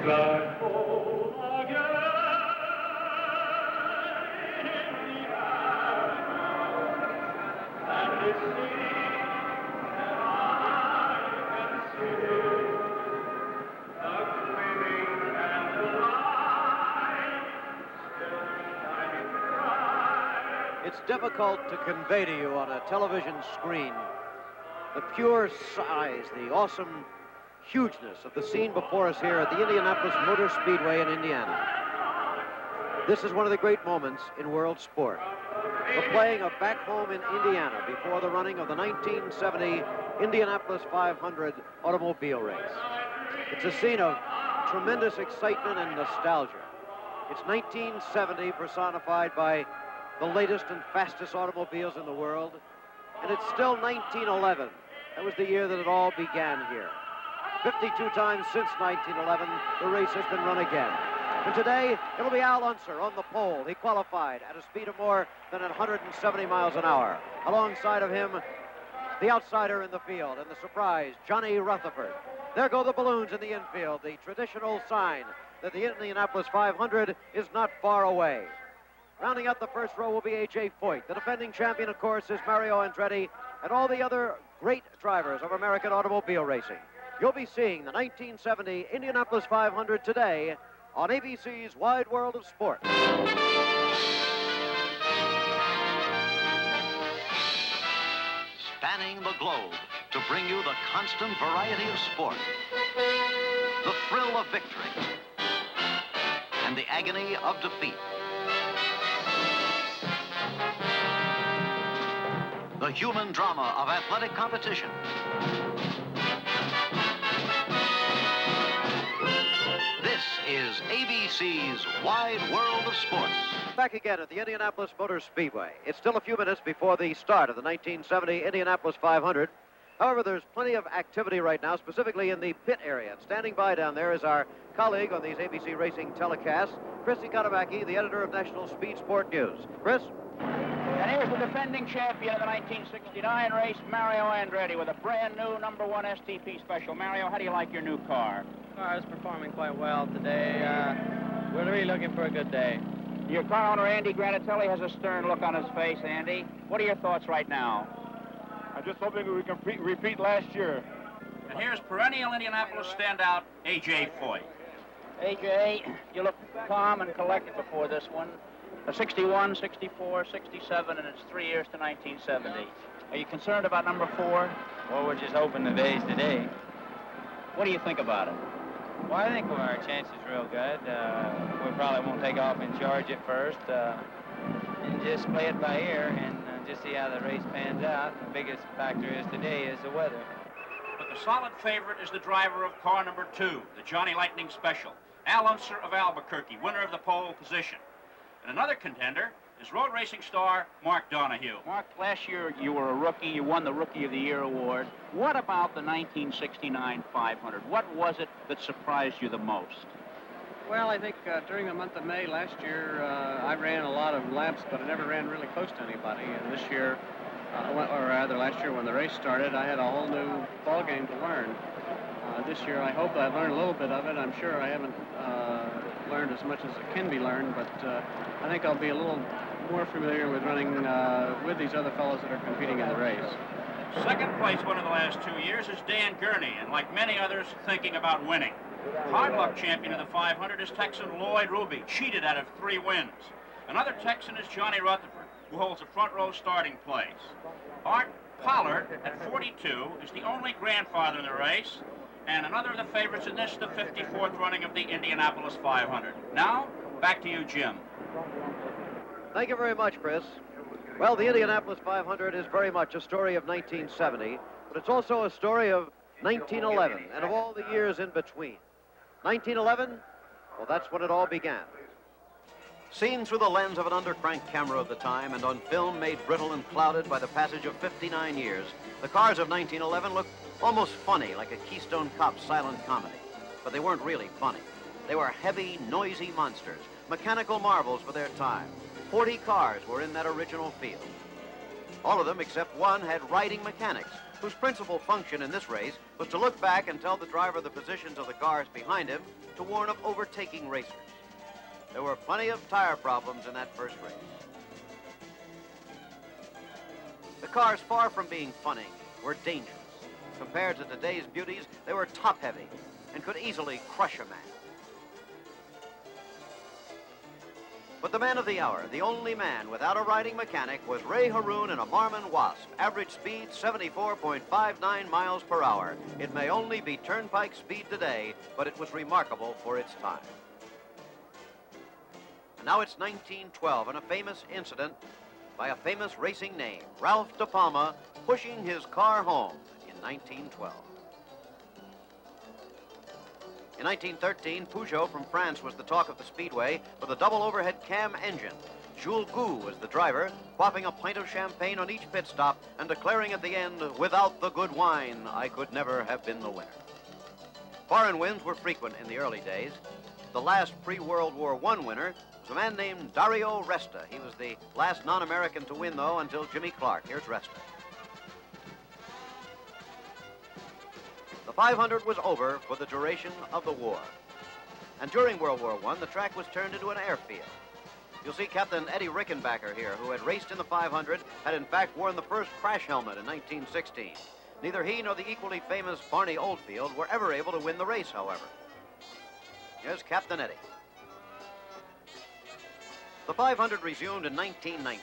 back home again in Indiana, and it seems that I can see the gleaming and the light still shining bright. It's difficult to convey to you on a television screen the pure size, the awesome hugeness of the scene before us here at the Indianapolis Motor Speedway in Indiana. This is one of the great moments in world sport. The playing of back home in Indiana before the running of the 1970 Indianapolis 500 automobile race. It's a scene of tremendous excitement and nostalgia. It's 1970 personified by the latest and fastest automobiles in the world, and it's still 1911. That was the year that it all began here. 52 times since 1911, the race has been run again. And today, it'll be Al Unser on the pole. He qualified at a speed of more than 170 miles an hour. Alongside of him, the outsider in the field, and the surprise, Johnny Rutherford. There go the balloons in the infield, the traditional sign that the Indianapolis 500 is not far away. Rounding out the first row will be A.J. Foyt. The defending champion, of course, is Mario Andretti, and all the other great drivers of American automobile racing. You'll be seeing the 1970 Indianapolis 500 today on ABC's Wide World of Sport. Spanning the globe to bring you the constant variety of sport, the thrill of victory, and the agony of defeat. The human drama of athletic competition. This is ABC's Wide World of Sports. Back again at the Indianapolis Motor Speedway. It's still a few minutes before the start of the 1970 Indianapolis 500. However, there's plenty of activity right now, specifically in the pit area. And standing by down there is our colleague on these ABC Racing telecasts, Chris Economaki, the editor of National Speed Sport News. Chris? And here's the defending champion of the 1969 race, Mario Andretti, with a brand new number 1 STP special. Mario, how do you like your new car? The car is performing quite well today. We're really looking for a good day. Your car owner, Andy Granatelli, has a stern look on his face. Andy, what are your thoughts right now? I'm just hoping we can repeat last year. And here's perennial Indianapolis standout, A.J. Foyt. A.J., you look calm and collected before this one. 61, 64, 67, and it's 3 years to 1970. Are you concerned about number 4? Well, we're just hoping the day's today. What do you think about it? Well, I think our chance is real good. We probably won't take off and charge it first, and just play it by ear and just see how the race pans out. The biggest factor is today is the weather. But the solid favorite is the driver of car number 2, the Johnny Lightning Special, Al Unser of Albuquerque, winner of the pole position. And another contender is road racing star Mark Donahue. Mark, last year you were a rookie. You won the Rookie of the Year award. What about the 1969 500? What was it that surprised you the most? Well, I think during the month of May last year, I ran a lot of laps, but I never ran really close to anybody. And this year, or rather last year when the race started, I had a whole new ball game to learn. This year, I hope I've learned a little bit of it. I'm sure I haven't learned as much as it can be learned, but I think I'll be a little more familiar with running with these other fellows that are competing in the race. Second place winner the last 2 years is Dan Gurney, and like many others, thinking about winning. Hard luck champion of the 500 is Texan Lloyd Ruby, cheated out of 3 wins. Another Texan is Johnny Rutherford, who holds a front row starting place. Art Pollard, at 42, is the only grandfather in the race, and another of the favorites in this, the 54th running of the Indianapolis 500. Now, back to you, Jim. Thank you very much, Chris. Well, the Indianapolis 500 is very much a story of 1970, but it's also a story of 1911 and of all the years in between. 1911, well, that's when it all began. Seen through the lens of an undercrank camera of the time and on film made brittle and clouded by the passage of 59 years, the cars of 1911 looked almost funny, like a Keystone Cop silent comedy. But they weren't really funny. They were heavy, noisy monsters, mechanical marvels for their time. 40 cars were in that original field. All of them, except one, had riding mechanics, whose principal function in this race was to look back and tell the driver the positions of the cars behind him to warn of overtaking racers. There were plenty of tire problems in that first race. The cars, far from being funny, were dangerous. Compared to today's beauties, they were top-heavy and could easily crush a man. But the man of the hour, the only man without a riding mechanic, was Ray Haroon in a Marmon Wasp. Average speed 74.59 miles per hour. It may only be turnpike speed today, but it was remarkable for its time. And now it's 1912 and a famous incident by a famous racing name, Ralph De Palma, pushing his car home in 1912. In 1913, Peugeot from France was the talk of the speedway with a double overhead cam engine. Jules Gou was the driver, quaffing a pint of champagne on each pit stop and declaring at the end, "Without the good wine, I could never have been the winner." Foreign wins were frequent in the early days. The last pre-World War I winner was a man named Dario Resta. He was the last non-American to win, though, until Jimmy Clark. Here's Resta. The 500 was over for the duration of the war. And during World War I, the track was turned into an airfield. You'll see Captain Eddie Rickenbacker here, who had raced in the 500, had in fact worn the first crash helmet in 1916. Neither he nor the equally famous Barney Oldfield were ever able to win the race, however. Here's Captain Eddie. The 500 resumed in 1919.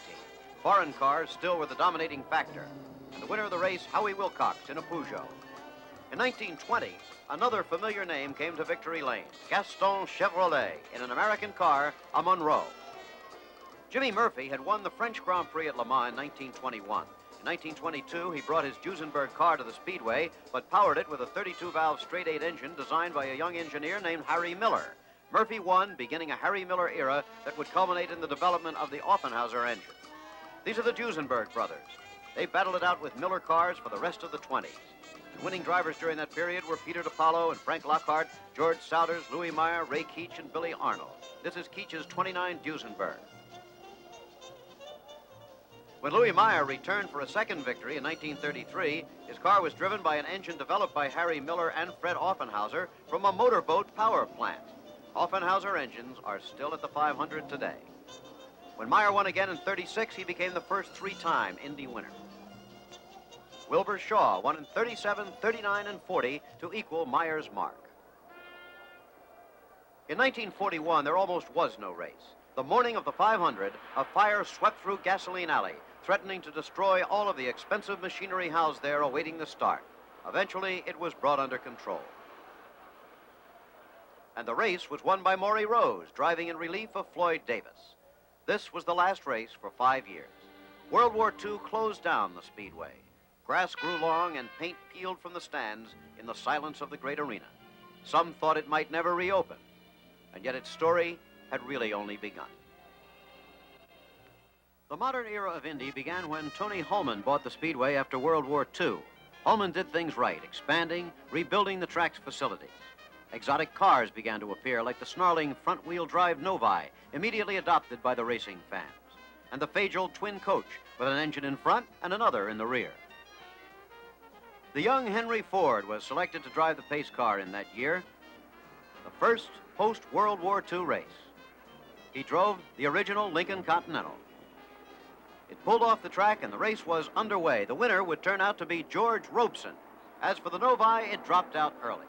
Foreign cars still were the dominating factor, and the winner of the race, Howie Wilcox, in a Peugeot. In 1920, another familiar name came to victory lane, Gaston Chevrolet, in an American car, a Monroe. Jimmy Murphy had won the French Grand Prix at Le Mans in 1921. In 1922, he brought his Duesenberg car to the Speedway, but powered it with a 32-valve straight-eight engine designed by a young engineer named Harry Miller. Murphy won, beginning a Harry Miller era that would culminate in the development of the Offenhauser engine. These are the Duesenberg brothers. They battled it out with Miller cars for the rest of the 20s. Winning drivers during that period were Peter DiPaolo and Frank Lockhart, George Souders, Louis Meyer, Ray Keach, and Billy Arnold. This is Keach's 29 Duesenberg. When Louis Meyer returned for a second victory in 1933, his car was driven by an engine developed by Harry Miller and Fred Offenhauser from a motorboat power plant. Offenhauser engines are still at the 500 today. When Meyer won again in 36, he became the first three-time Indy winner. Wilbur Shaw won in 37, 39, and 40 to equal Meyer's mark. In 1941, there almost was no race. The morning of the 500, a fire swept through Gasoline Alley, threatening to destroy all of the expensive machinery housed there awaiting the start. Eventually, it was brought under control. And the race was won by Maury Rose, driving in relief of Floyd Davis. This was the last race for 5 years. World War II closed down the Speedway. Grass grew long and paint peeled from the stands in the silence of the great arena. Some thought it might never reopen, and yet its story had really only begun. The modern era of Indy began when Tony Hulman bought the Speedway after World War II. Hulman did things right, expanding, rebuilding the track's facilities. Exotic cars began to appear, like the snarling front-wheel drive Novi, immediately adopted by the racing fans, and the Fagel twin coach with an engine in front and another in the rear. The young Henry Ford was selected to drive the pace car in that year, the first post-World War II race. He drove the original Lincoln Continental. It pulled off the track and the race was underway. The winner would turn out to be George Robeson. As for the Novi, it dropped out early.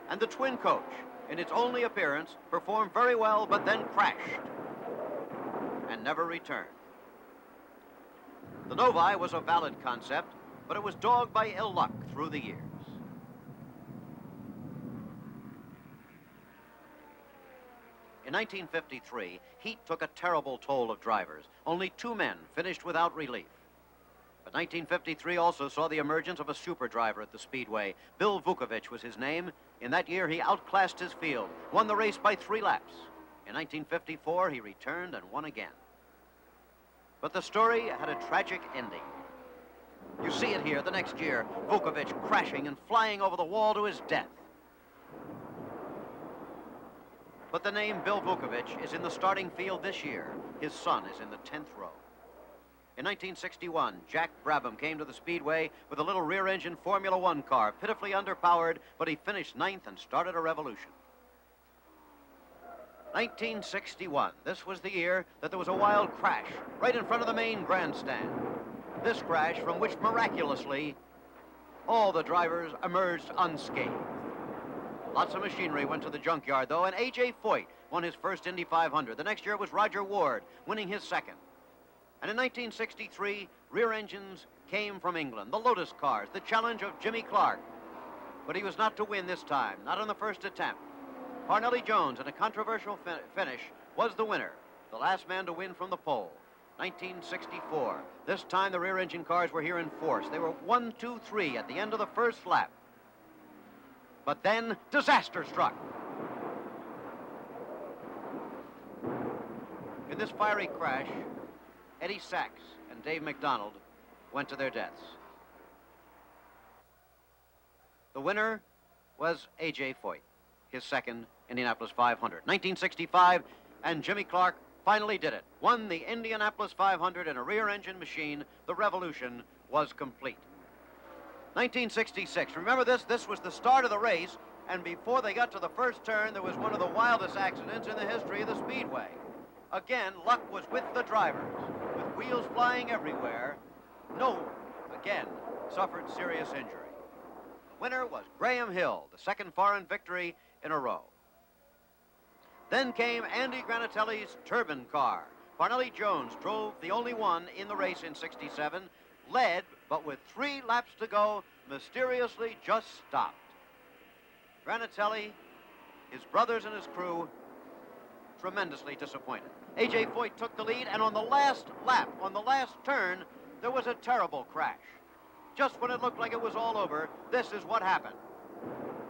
And the twin coach, in its only appearance, performed very well, but then crashed and never returned. The Novi was a valid concept, but it was dogged by ill luck through the years. In 1953, heat took a terrible toll of drivers. Only 2 men finished without relief. But 1953 also saw the emergence of a super driver at the Speedway. Bill Vukovich was his name. In that year, he outclassed his field, won the race by 3 laps. In 1954, he returned and won again. But the story had a tragic ending. You see it here the next year, Vukovich crashing and flying over the wall to his death. But the name Bill Vukovich is in the starting field this year. His son is in the 10th row. In 1961, Jack Brabham came to the Speedway with a little rear-engine Formula One car, pitifully underpowered, but he finished 9th and started a revolution. 1961, this was the year that there was a wild crash right in front of the main grandstand. This crash from which miraculously all the drivers emerged unscathed. Lots of machinery went to the junkyard, though, and A.J. Foyt won his first Indy 500. The next year was Roger Ward, winning his second. And in 1963, rear engines came from England, the Lotus cars, the challenge of Jimmy Clark. But he was not to win this time, not on the first attempt. Parnelli Jones, in a controversial finish, was the winner, the last man to win from the pole. 1964. This time the rear engine cars were here in force. They were 1, 2, 3 at the end of the first lap. But then disaster struck. In this fiery crash, Eddie Sachs and Dave McDonald went to their deaths. The winner was A.J. Foyt, his second Indianapolis 500. 1965, and Jimmy Clark finally did it. Won the Indianapolis 500 in a rear-engine machine. The revolution was complete. 1966, remember this? This was the start of the race, and before they got to the first turn, there was one of the wildest accidents in the history of the Speedway. Again, luck was with the drivers. With wheels flying everywhere, no one, again, suffered serious injury. The winner was Graham Hill, the second foreign victory in a row. Then came Andy Granatelli's turbine car. Parnelli Jones drove the only one in the race in 67, led, but with 3 laps to go, mysteriously just stopped. Granatelli, his brothers and his crew, tremendously disappointed. A.J. Foyt took the lead, and on the last lap, on the last turn, there was a terrible crash. Just when it looked like it was all over, this is what happened.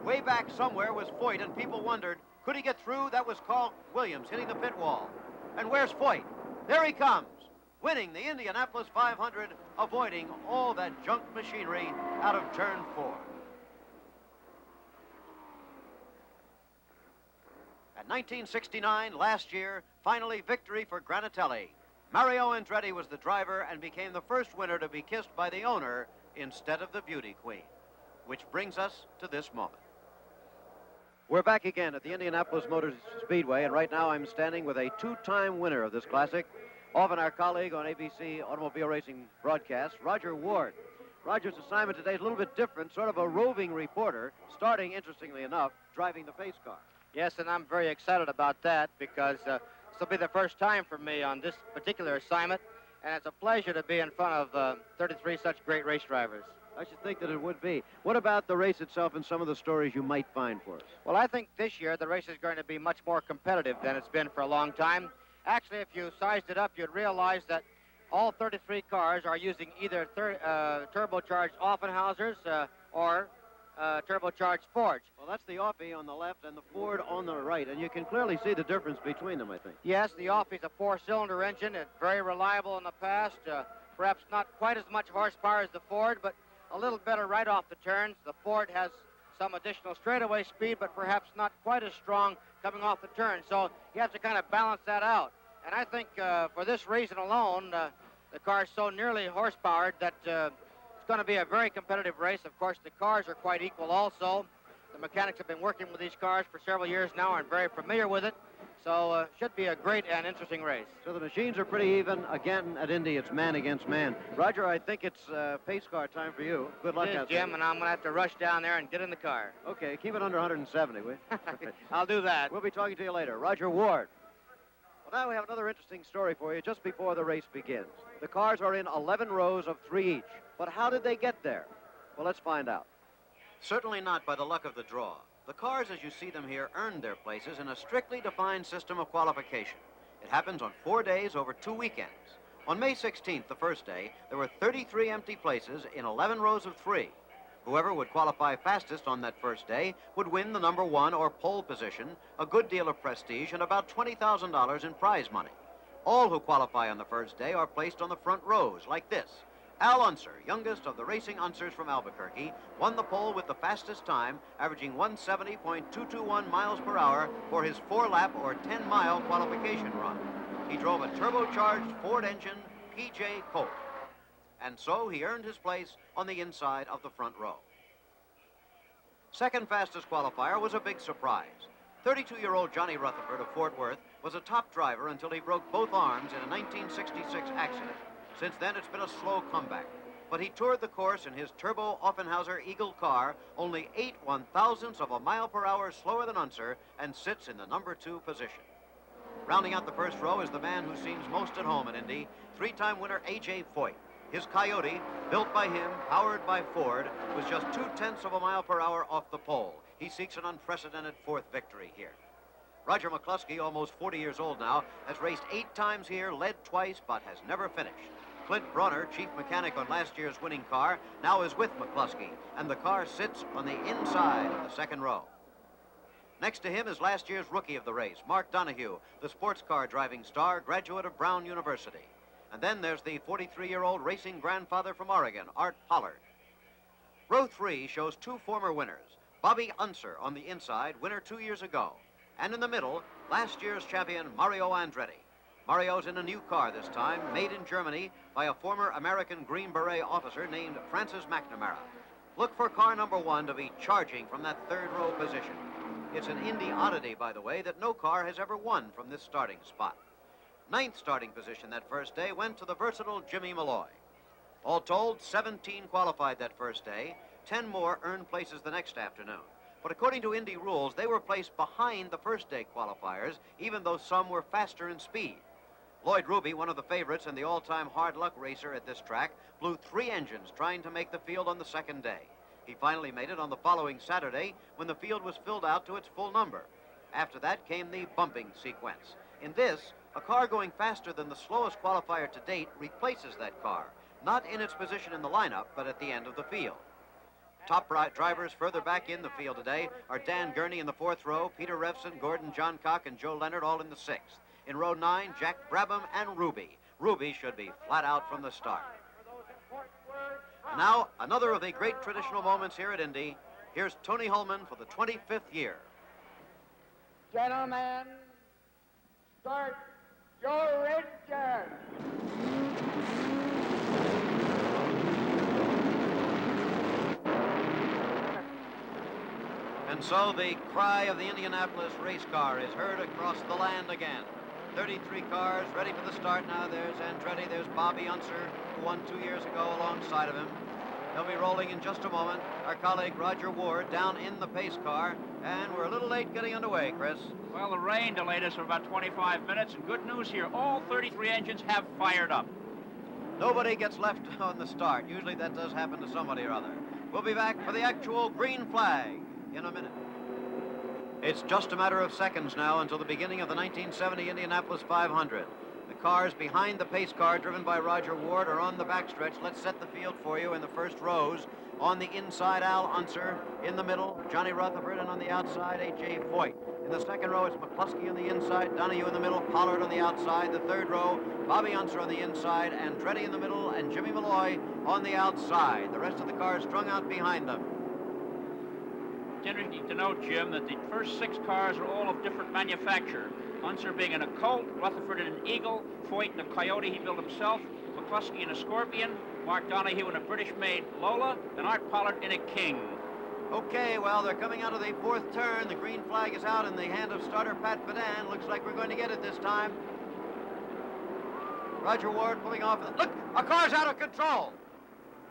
Way back somewhere was Foyt, and people wondered, could he get through? That was Carl Williams hitting the pit wall. And where's Foyt? There he comes, winning the Indianapolis 500, avoiding all that junk machinery out of turn 4. At 1969, last year, finally victory for Granatelli. Mario Andretti was the driver and became the first winner to be kissed by the owner instead of the beauty queen. Which brings us to this moment. We're back again at the Indianapolis Motor Speedway, and right now I'm standing with a 2-time winner of this classic, often our colleague on ABC Automobile Racing broadcast, Roger Ward. Roger's assignment today is a little bit different, sort of a roving reporter, starting, interestingly enough, driving the pace car. Yes, and I'm very excited about that because this will be the first time for me on this particular assignment, and it's a pleasure to be in front of 33 such great race drivers. I should think that it would be. What about the race itself and some of the stories you might find for us? Well, I think this year the race is going to be much more competitive than it's been for a long time. Actually, if you sized it up, you'd realize that all 33 cars are using either turbocharged Offenhausers or turbocharged Fords. Well, that's the Offie on the left and the Ford on the right, and you can clearly see the difference between them, I think. Yes, the Offie's a 4-cylinder engine. It's very reliable in the past. Perhaps not quite as much horsepower as the Ford, but a little better right off the turns. The Ford has some additional straightaway speed, but perhaps not quite as strong coming off the turn. So you have to kind of balance that out. And I think for this reason alone, the car is so nearly horsepowered that it's going to be a very competitive race. Of course, the cars are quite equal also. The mechanics have been working with these cars for several years now and very familiar with it. So should be a great and interesting race. So the machines are pretty even. Again, at Indy, it's man against man. Roger, I think it's pace car time for you. Good luck out there. Jim, and I'm going to have to rush down there and get in the car. Okay, keep it under 170, will you? I'll do that. We'll be talking to you later. Roger Ward. Well, now we have another interesting story for you just before the race begins. The cars are in 11 rows of 3 each. But how did they get there? Well, let's find out. Certainly not by the luck of the draw. The cars, as you see them here, earned their places in a strictly defined system of qualification. It happens on 4 days over 2 weekends. On May 16th, the first day, there were 33 empty places in 11 rows of 3. Whoever would qualify fastest on that first day would win the number 1 or pole position, a good deal of prestige, and about $20,000 in prize money. All who qualify on the first day are placed on the front rows, like this. Al Unser, youngest of the racing Unsers from Albuquerque, won the pole with the fastest time, averaging 170.221 miles per hour for his 4-lap or 10-mile qualification run. He drove a turbocharged Ford engine P.J. Colt. And so he earned his place on the inside of the front row. Second fastest qualifier was a big surprise. 32-year-old Johnny Rutherford of Fort Worth was a top driver until he broke both arms in a 1966 accident. Since then, it's been a slow comeback. But he toured the course in his turbo Offenhauser Eagle car, only 8 1,000ths of a mile per hour slower than Unser, and sits in the number 2 position. Rounding out the first row is the man who seems most at home in Indy, 3-time winner A.J. Foyt. His Coyote, built by him, powered by Ford, was just 0.2 of a mile per hour off the pole. He seeks an unprecedented 4th victory here. Roger McCluskey, almost 40 years old now, has raced 8 times here, led twice, but has never finished. Clint Bronner, chief mechanic on last year's winning car, now is with McCluskey, and the car sits on the inside of the second row. Next to him is last year's rookie of the race, Mark Donahue, the sports car driving star, graduate of Brown University. And then there's the 43-year-old racing grandfather from Oregon, Art Pollard. Row 3 shows 2 former winners, Bobby Unser on the inside, winner 2 years ago. And in the middle, last year's champion, Mario Andretti. Mario's in a new car this time, made in Germany by a former American Green Beret officer named Francis McNamara. Look for car number 1 to be charging from that third row position. It's an Indy oddity, by the way, that no car has ever won from this starting spot. 9th starting position that first day went to the versatile Jimmy Malloy. All told, 17 qualified that first day. 10 more earned places the next afternoon. But according to Indy rules, they were placed behind the first day qualifiers, even though some were faster in speed. Lloyd Ruby, one of the favorites and the all-time hard luck racer at this track, blew 3 engines trying to make the field on the second day. He finally made it on the following Saturday when the field was filled out to its full number. After that came the bumping sequence. In this, a car going faster than the slowest qualifier to date replaces that car, not in its position in the lineup, but at the end of the field. Top drivers further back in the field today are Dan Gurney in the 4th row, Peter Revson, Gordon Johncock, and Joe Leonard all in the 6th. In row 9, Jack Brabham and Ruby. Ruby should be flat out from the start. And now, another of the great traditional moments here at Indy. Here's Tony Hulman for the 25th year. Gentlemen, start your engine. And so the cry of the Indianapolis race car is heard across the land again. 33 cars ready for the start now. There's Andretti, there's Bobby Unser, who won 2 years ago alongside of him. They'll be rolling in just a moment. Our colleague Roger Ward down in the pace car, and we're a little late getting underway, Chris. Well, the rain delayed us for about 25 minutes, and good news here, all 33 engines have fired up. Nobody gets left on the start. Usually that does happen to somebody or other. We'll be back for the actual green flag in a minute. It's just a matter of seconds now until the beginning of the 1970 Indianapolis 500. The cars behind the pace car driven by Roger Ward are on the backstretch. Let's set the field for you in the first rows. On the inside, Al Unser. In the middle, Johnny Rutherford, and on the outside, A.J. Foyt. In the second row, it's McCluskey on the inside, Donahue in the middle, Pollard on the outside. The third row, Bobby Unser on the inside, Andretti in the middle, and Jimmy Malloy on the outside. The rest of the cars strung out behind them. It's interesting to note, Jim, that the first 6 cars are all of different manufacture. Unser being in a Colt, Rutherford in an Eagle, Foyt in a Coyote he built himself, McCluskey in a Scorpion, Mark Donahue in a British-made Lola, and Art Pollard in a King. Okay, well, they're coming out of the 4th turn. The green flag is out in the hand of starter Pat Badan. Looks like we're going to get it this time. Roger Ward pulling off. Look, a car's out of control.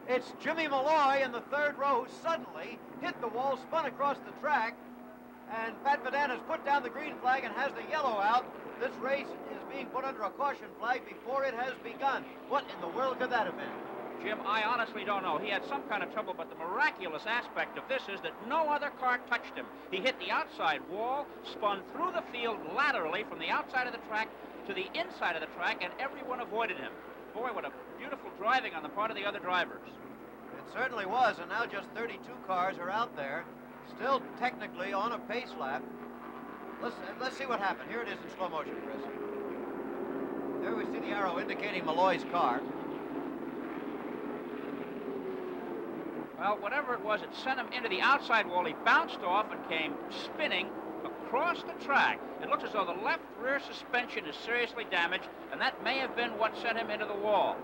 It's Jimmy Malloy in the 3rd row who suddenly hit the wall, spun across the track, and Pat Badan has put down the green flag and has the yellow out. This race is being put under a caution flag before it has begun. What in the world could that have been? Jim, I honestly don't know. He had some kind of trouble, but the miraculous aspect of this is that no other car touched him. He hit the outside wall, spun through the field laterally from the outside of the track to the inside of the track, and everyone avoided him. Boy, what a beautiful driving on the part of the other drivers. It certainly was, and now just 32 cars are out there, still technically on a pace lap. Let's see what happened. Here it is in slow motion, Chris. There we see the arrow indicating Malloy's car. Well, whatever it was, it sent him into the outside wall. He bounced off and came spinning across the track. It looks as though the left rear suspension is seriously damaged, and that may have been what sent him into the wall.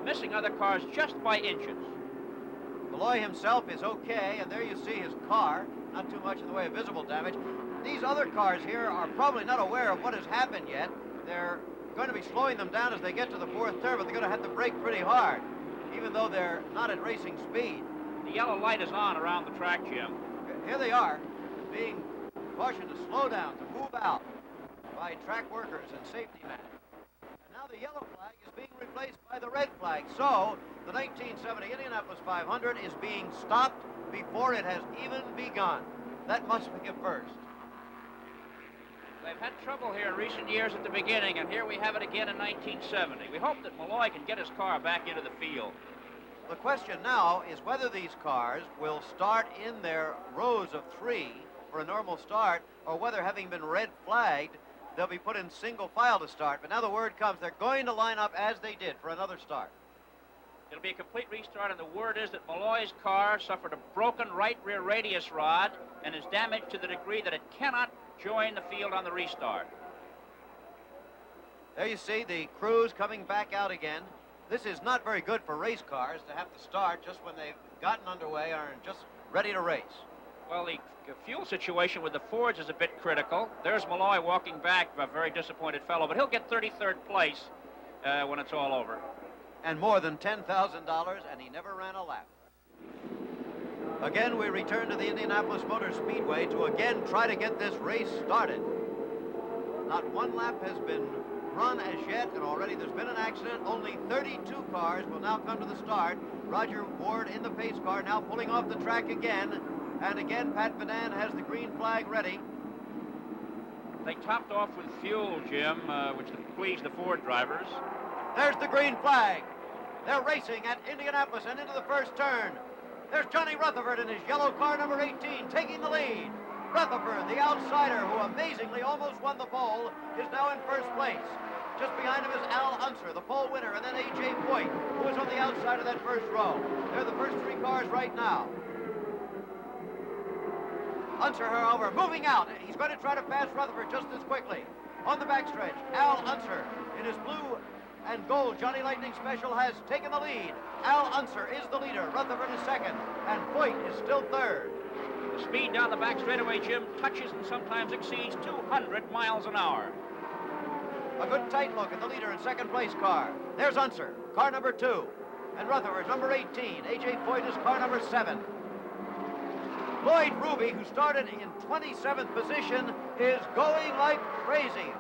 Missing other cars just by inches. Malloy himself is okay, and there you see his car. Not too much in the way of visible damage. These other cars here are probably not aware of what has happened yet. They're going to be slowing them down as they get to the fourth turn, but they're going to have to brake pretty hard, even though they're not at racing speed. The yellow light is on around the track, Jim. Here they are, being cautioned to slow down, to move out by track workers and safety men. And now the yellow flag is being replaced by the red flag. So the 1970 Indianapolis 500 is being stopped before it has even begun. That must be a first. They've had trouble here in recent years at the beginning, and here we have it again in 1970. We hope that Malloy can get his car back into the field. The question now is whether these cars will start in their rows of three for a normal start, or whether, having been red flagged, they'll be put in single file to start. But now the word comes, they're going to line up as they did for another start. It'll be a complete restart, and the word is that Malloy's car suffered a broken right rear radius rod and is damaged to the degree that it cannot join the field on the restart. There you see the crews coming back out again. This is not very good for race cars to have to start just when they've gotten underway or are just ready to race. Well, the fuel situation with the Fords is a bit critical. There's Malloy walking back, a very disappointed fellow, but he'll get 33rd place when it's all over. And more than $10,000, and he never ran a lap. Again, we return to the Indianapolis Motor Speedway to again try to get this race started. Not one lap has been run as yet, and already there's been an accident. Only 32 cars will now come to the start. Roger Ward in the pace car, now pulling off the track again. And again, Pat Bedan has the green flag ready. They topped off with fuel, Jim, which pleased the Ford drivers. There's the green flag. They're racing at Indianapolis and into the first turn. There's Johnny Rutherford in his yellow car, number 18, taking the lead. Rutherford, the outsider, who amazingly almost won the pole, is now in first place. Just behind him is Al Unser, the pole winner, and then A.J. Foyt, who is on the outside of that first row. They're the first three cars right now. Unser, however, moving out. He's going to try to pass Rutherford just as quickly. On the backstretch, Al Unser in his blue and gold Johnny Lightning Special has taken the lead. Al Unser is the leader. Rutherford is second, and Foyt is still third. The speed down the back straightaway, Jim, touches and sometimes exceeds 200 miles an hour. A good tight look at the leader and second place car. There's Unser, car number 2. And Rutherford, number 18. A.J. Foyt is car number 7. Lloyd Ruby, who started in 27th position, is going like crazy.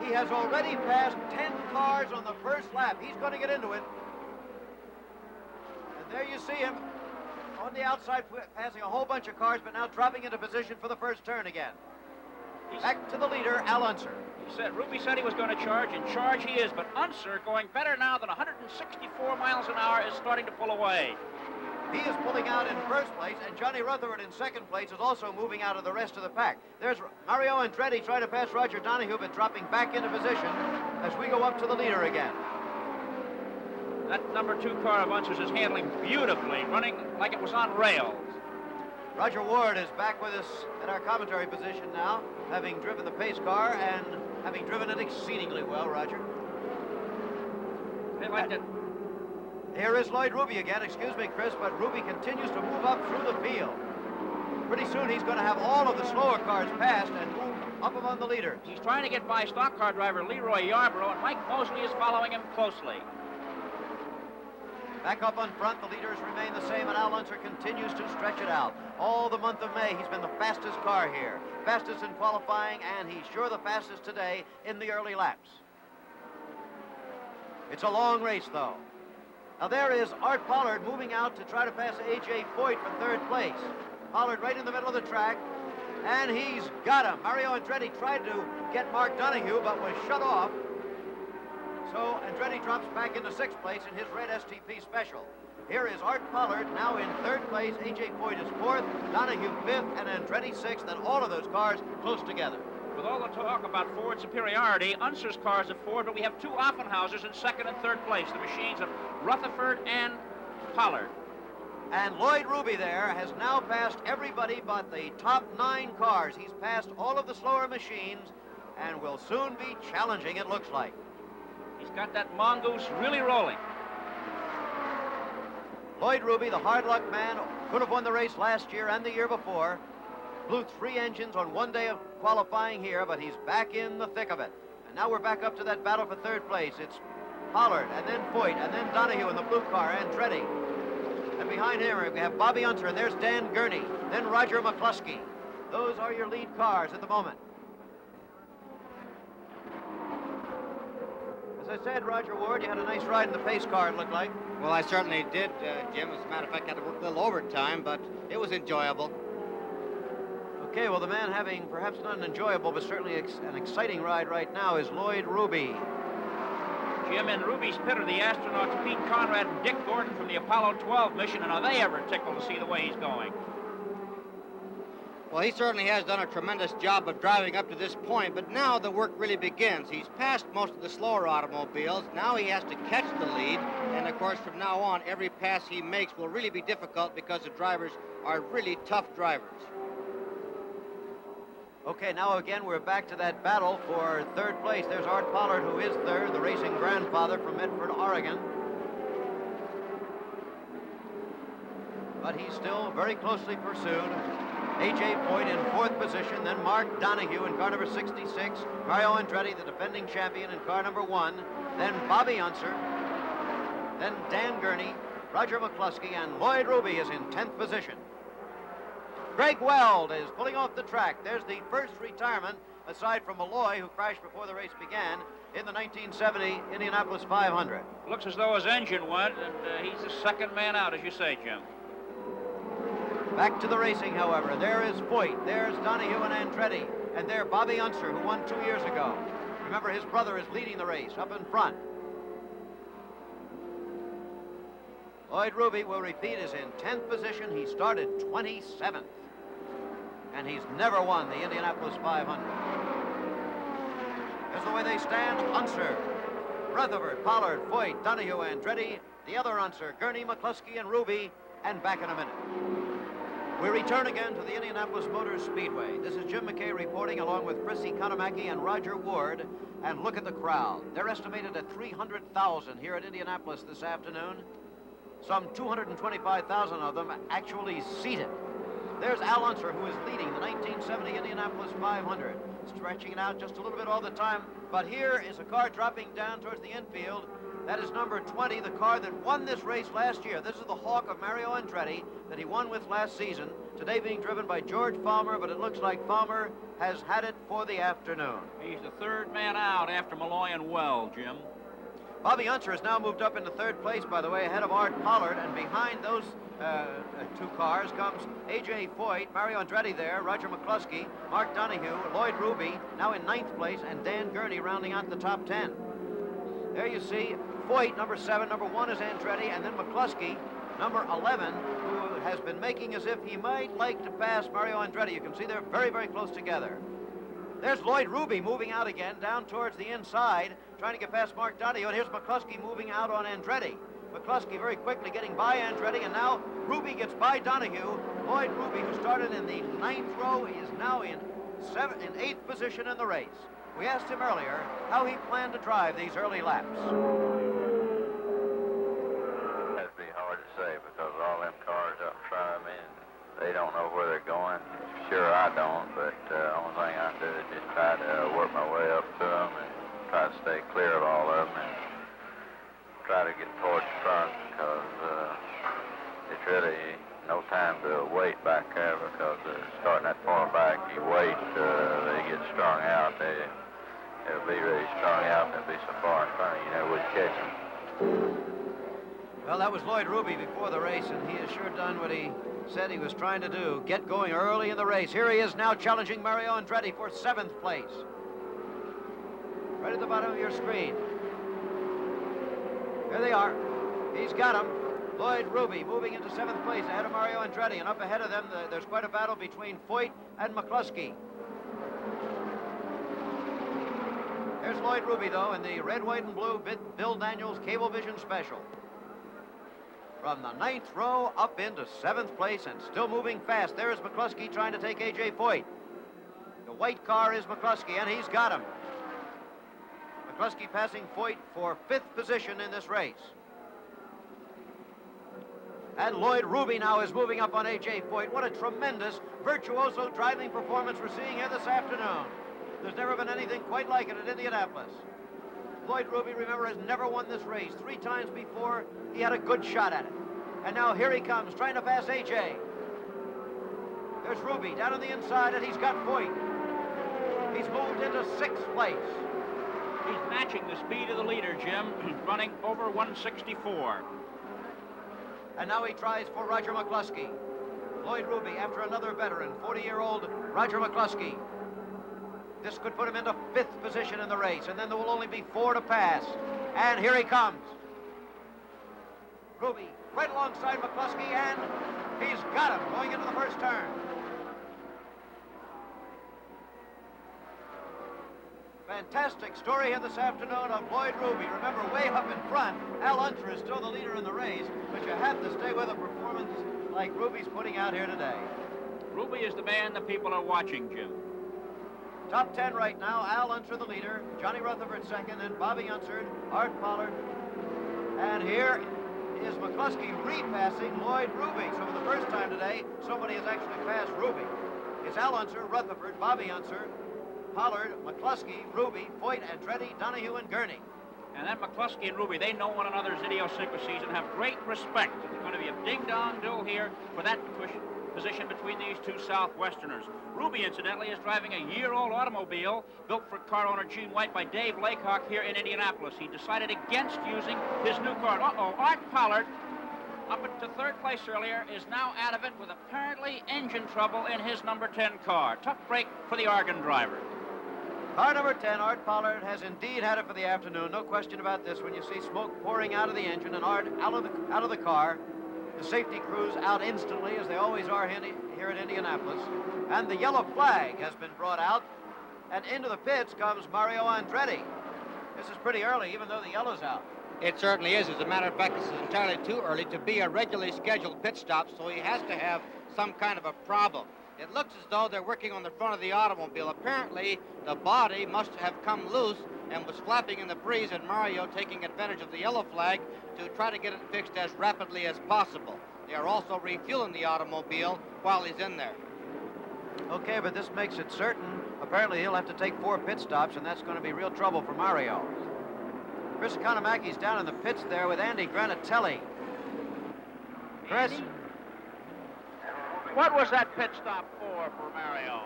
He has already passed 10 cars on the first lap. He's going to get into it. And there you see him on the outside, passing a whole bunch of cars, but now dropping into position for the first turn again. Back to the leader, Al Unser. Ruby said he was going to charge, and charge he is, but Unser, going better now than 164 miles an hour, is starting to pull away. He is pulling out in first place, and Johnny Rutherford in second place is also moving out of the rest of the pack. There's Mario Andretti trying to pass Roger Donahue, but dropping back into position as we go up to the leader again. That number 2 car of Unser's is handling beautifully, running like it was on rails. Roger Ward is back with us at our commentary position now, having driven the pace car and having driven it exceedingly well, Roger. They liked it. Here is Lloyd Ruby again, excuse me, Chris, but Ruby continues to move up through the field. Pretty soon he's going to have all of the slower cars passed and move up among the leaders. He's trying to get by stock car driver Leroy Yarborough, and Mike Mosley is following him closely. Back up on front, the leaders remain the same, and Al Unser continues to stretch it out. All the month of May, he's been the fastest car here. Fastest in qualifying, and he's sure the fastest today in the early laps. It's a long race, though. Now there is Art Pollard moving out to try to pass A.J. Foyt for third place. Pollard right in the middle of the track, and he's got him. Mario Andretti tried to get Mark Donahue, but was shut off. So Andretti drops back into sixth place in his red STP special. Here is Art Pollard now in third place. A.J. Foyt is fourth, Donahue fifth, and Andretti sixth, and all of those cars close together. With all the talk about Ford superiority, Unser's cars are Ford, but we have 2 Offenhausers in second and third place, the machines of Rutherford and Pollard. And Lloyd Ruby there has now passed everybody but the top 9 cars. He's passed all of the slower machines and will soon be challenging, it looks like. He's got that mongoose really rolling. Lloyd Ruby, the hard luck man, could have won the race last year and the year before. Blew 3 engines on one day of qualifying here, but he's back in the thick of it. And now we're back up to that battle for 3rd place. It's Pollard, and then Foyt, and then Donahue in the blue car, and Andretti. And behind him we have Bobby Unser, and there's Dan Gurney, then Roger McCluskey. Those are your lead cars at the moment. As I said, Roger Ward, you had a nice ride in the pace car, it looked like. Well, I certainly did, Jim. As a matter of fact, I had to work a little overtime, but it was enjoyable. Okay, well, the man having perhaps not an enjoyable, but certainly an exciting ride right now is Lloyd Ruby. Jim, in Ruby's pit are the astronauts Pete Conrad and Dick Gordon from the Apollo 12 mission, and are they ever tickled to see the way he's going? Well, he certainly has done a tremendous job of driving up to this point, but now the work really begins. He's passed most of the slower automobiles. Now he has to catch the lead, and of course, from now on, every pass he makes will really be difficult because the drivers are really tough drivers. Okay, now again, we're back to that battle for 3rd place. There's Art Pollard, who is 3rd, the racing grandfather from Medford, Oregon. But he's still very closely pursued. A.J. Foyt in 4th position, then Mark Donahue in car number 66, Mario Andretti, the defending champion, in car number 1, then Bobby Unser, then Dan Gurney, Roger McCluskey, and Lloyd Ruby is in 10th position. Greg Weld is pulling off the track. There's the first retirement, aside from Malloy, who crashed before the race began in the 1970 Indianapolis 500. Looks as though his engine went, and he's the 2nd man out, as you say, Jim. Back to the racing, however. There is Foyt, there's Donahue and Andretti, and there Bobby Unser, who won 2 years ago. Remember, his brother is leading the race up in front. Lloyd Ruby, will repeat, is in 10th position. He started 27th. And he's never won the Indianapolis 500. Here's the way they stand. Unser, Rutherford, Pollard, Foyt, Donahue, Andretti, the other Unser, Gurney, McCluskey, and Ruby, and back in a minute. We return again to the Indianapolis Motor Speedway. This is Jim McKay reporting along with Chrissy Kanamaki and Roger Ward. And look at the crowd. They're estimated at 300,000 here at Indianapolis this afternoon. Some 225,000 of them actually seated. There's Al Unser, who is leading the 1970 Indianapolis 500, stretching it out just a little bit all the time. But here is a car dropping down towards the infield. That is number 20, the car that won this race last year. This is the Hawk of Mario Andretti that he won with last season, today being driven by George Falmer, but it looks like Falmer has had it for the afternoon. He's the 3rd man out after Malloy and Weld, Jim. Bobby Unser has now moved up into 3rd place, by the way, ahead of Art Pollard, and behind those 2 cars comes A.J. Foyt, Mario Andretti there, Roger McCluskey, Mark Donahue, Lloyd Ruby, now in 9th place, and Dan Gurney rounding out the top 10. There you see Foyt, number 7, number 1 is Andretti, and then McCluskey, number 11, who has been making as if he might like to pass Mario Andretti. You can see they're very, very close together. There's Lloyd Ruby moving out again, down towards the inside, trying to get past Mark Donahue, and here's McCluskey moving out on Andretti. McCluskey very quickly getting by Andretti, and now Ruby gets by Donahue. Lloyd Ruby, who started in the 9th row, is now in 8th position in the race. We asked him earlier how he planned to drive these early laps. That'd be hard to say because all them cars up in front of me, they don't know where they're going. Sure, I don't, but the only thing I do is just try to work my way up to them and try to stay clear of all of them and try to get towards the front because it's really no time to wait back there because starting that far back, you wait, they get strung out. They'll be really strung out and they'll be so far in front of you, never would catch them. Well, that was Lloyd Ruby before the race, and he has sure done what he said he was trying to do, get going early in the race. Here he is now challenging Mario Andretti for 7th place. Right at the bottom of your screen. There they are. He's got him. Lloyd Ruby moving into 7th place ahead of Mario Andretti, and up ahead of them, there's quite a battle between Foyt and McCluskey. There's Lloyd Ruby, though, in the red, white, and blue Bill Daniels Cablevision Special. from the 9th row up into 7th place and still moving fast. There is McCluskey trying to take A.J. Foyt. The white car is McCluskey, and he's got him. McCluskey passing Foyt for 5th position in this race. And Lloyd Ruby now is moving up on A.J. Foyt. What a tremendous virtuoso driving performance we're seeing here this afternoon. There's never been anything quite like it at Indianapolis. Lloyd Ruby, remember, has never won this race. 3 times before, he had a good shot at it. And now here he comes, trying to pass A.J. There's Ruby down on the inside, and he's got Foyt. He's moved into 6th place. He's matching the speed of the leader, Jim, running over 164. And now he tries for Roger McCluskey. Lloyd Ruby after another veteran, 40-year-old Roger McCluskey. This could put him into 5th position in the race, and then there will only be 4 to pass. And here he comes. Ruby right alongside McCluskey, and he's got him going into the first turn. Fantastic story here this afternoon of Lloyd Ruby. Remember, way up in front, Al Unser is still the leader in the race, but you have to stay with a performance like Ruby's putting out here today. Ruby is the man the people are watching, Jim. Top 10 right now, Al Unser the leader, Johnny Rutherford second, and Bobby Unser, Art Pollard. And here is McCluskey repassing Lloyd Ruby. So for the first time today, somebody has actually passed Ruby. It's Al Unser, Rutherford, Bobby Unser, Pollard, McCluskey, Ruby, Foyt, Andretti, Donahue, and Gurney. And then McCluskey and Ruby, they know one another's idiosyncrasies and have great respect. There's going to be a ding-dong duel here for that position between these two Southwesterners. Ruby, incidentally, is driving a year-old automobile built for car owner Gene White by Dave Laycock here in Indianapolis. He decided against using his new car. Art Pollard, up to 3rd place earlier, is now out of it with apparently engine trouble in his number 10 car. Tough break for the Argon driver. Car number 10, Art Pollard, has indeed had it for the afternoon. No question about this. When you see smoke pouring out of the engine and Art out of the car, the safety crews out instantly, as they always are here at Indianapolis. And the yellow flag has been brought out, and into the pits comes Mario Andretti. This is pretty early, even though the yellow's out. It certainly is. As a matter of fact, this is entirely too early to be a regularly scheduled pit stop, so he has to have some kind of a problem. It looks as though they're working on the front of the automobile. Apparently, the body must have come loose and was flapping in the breeze, and Mario taking advantage of the yellow flag to try to get it fixed as rapidly as possible. They are also refueling the automobile while he's in there. Okay, but this makes it certain. Apparently, he'll have to take 4 pit stops, and that's going to be real trouble for Mario. Chris Economiki's down in the pits there with Andy Granatelli. Chris? What was that pit stop for Mario?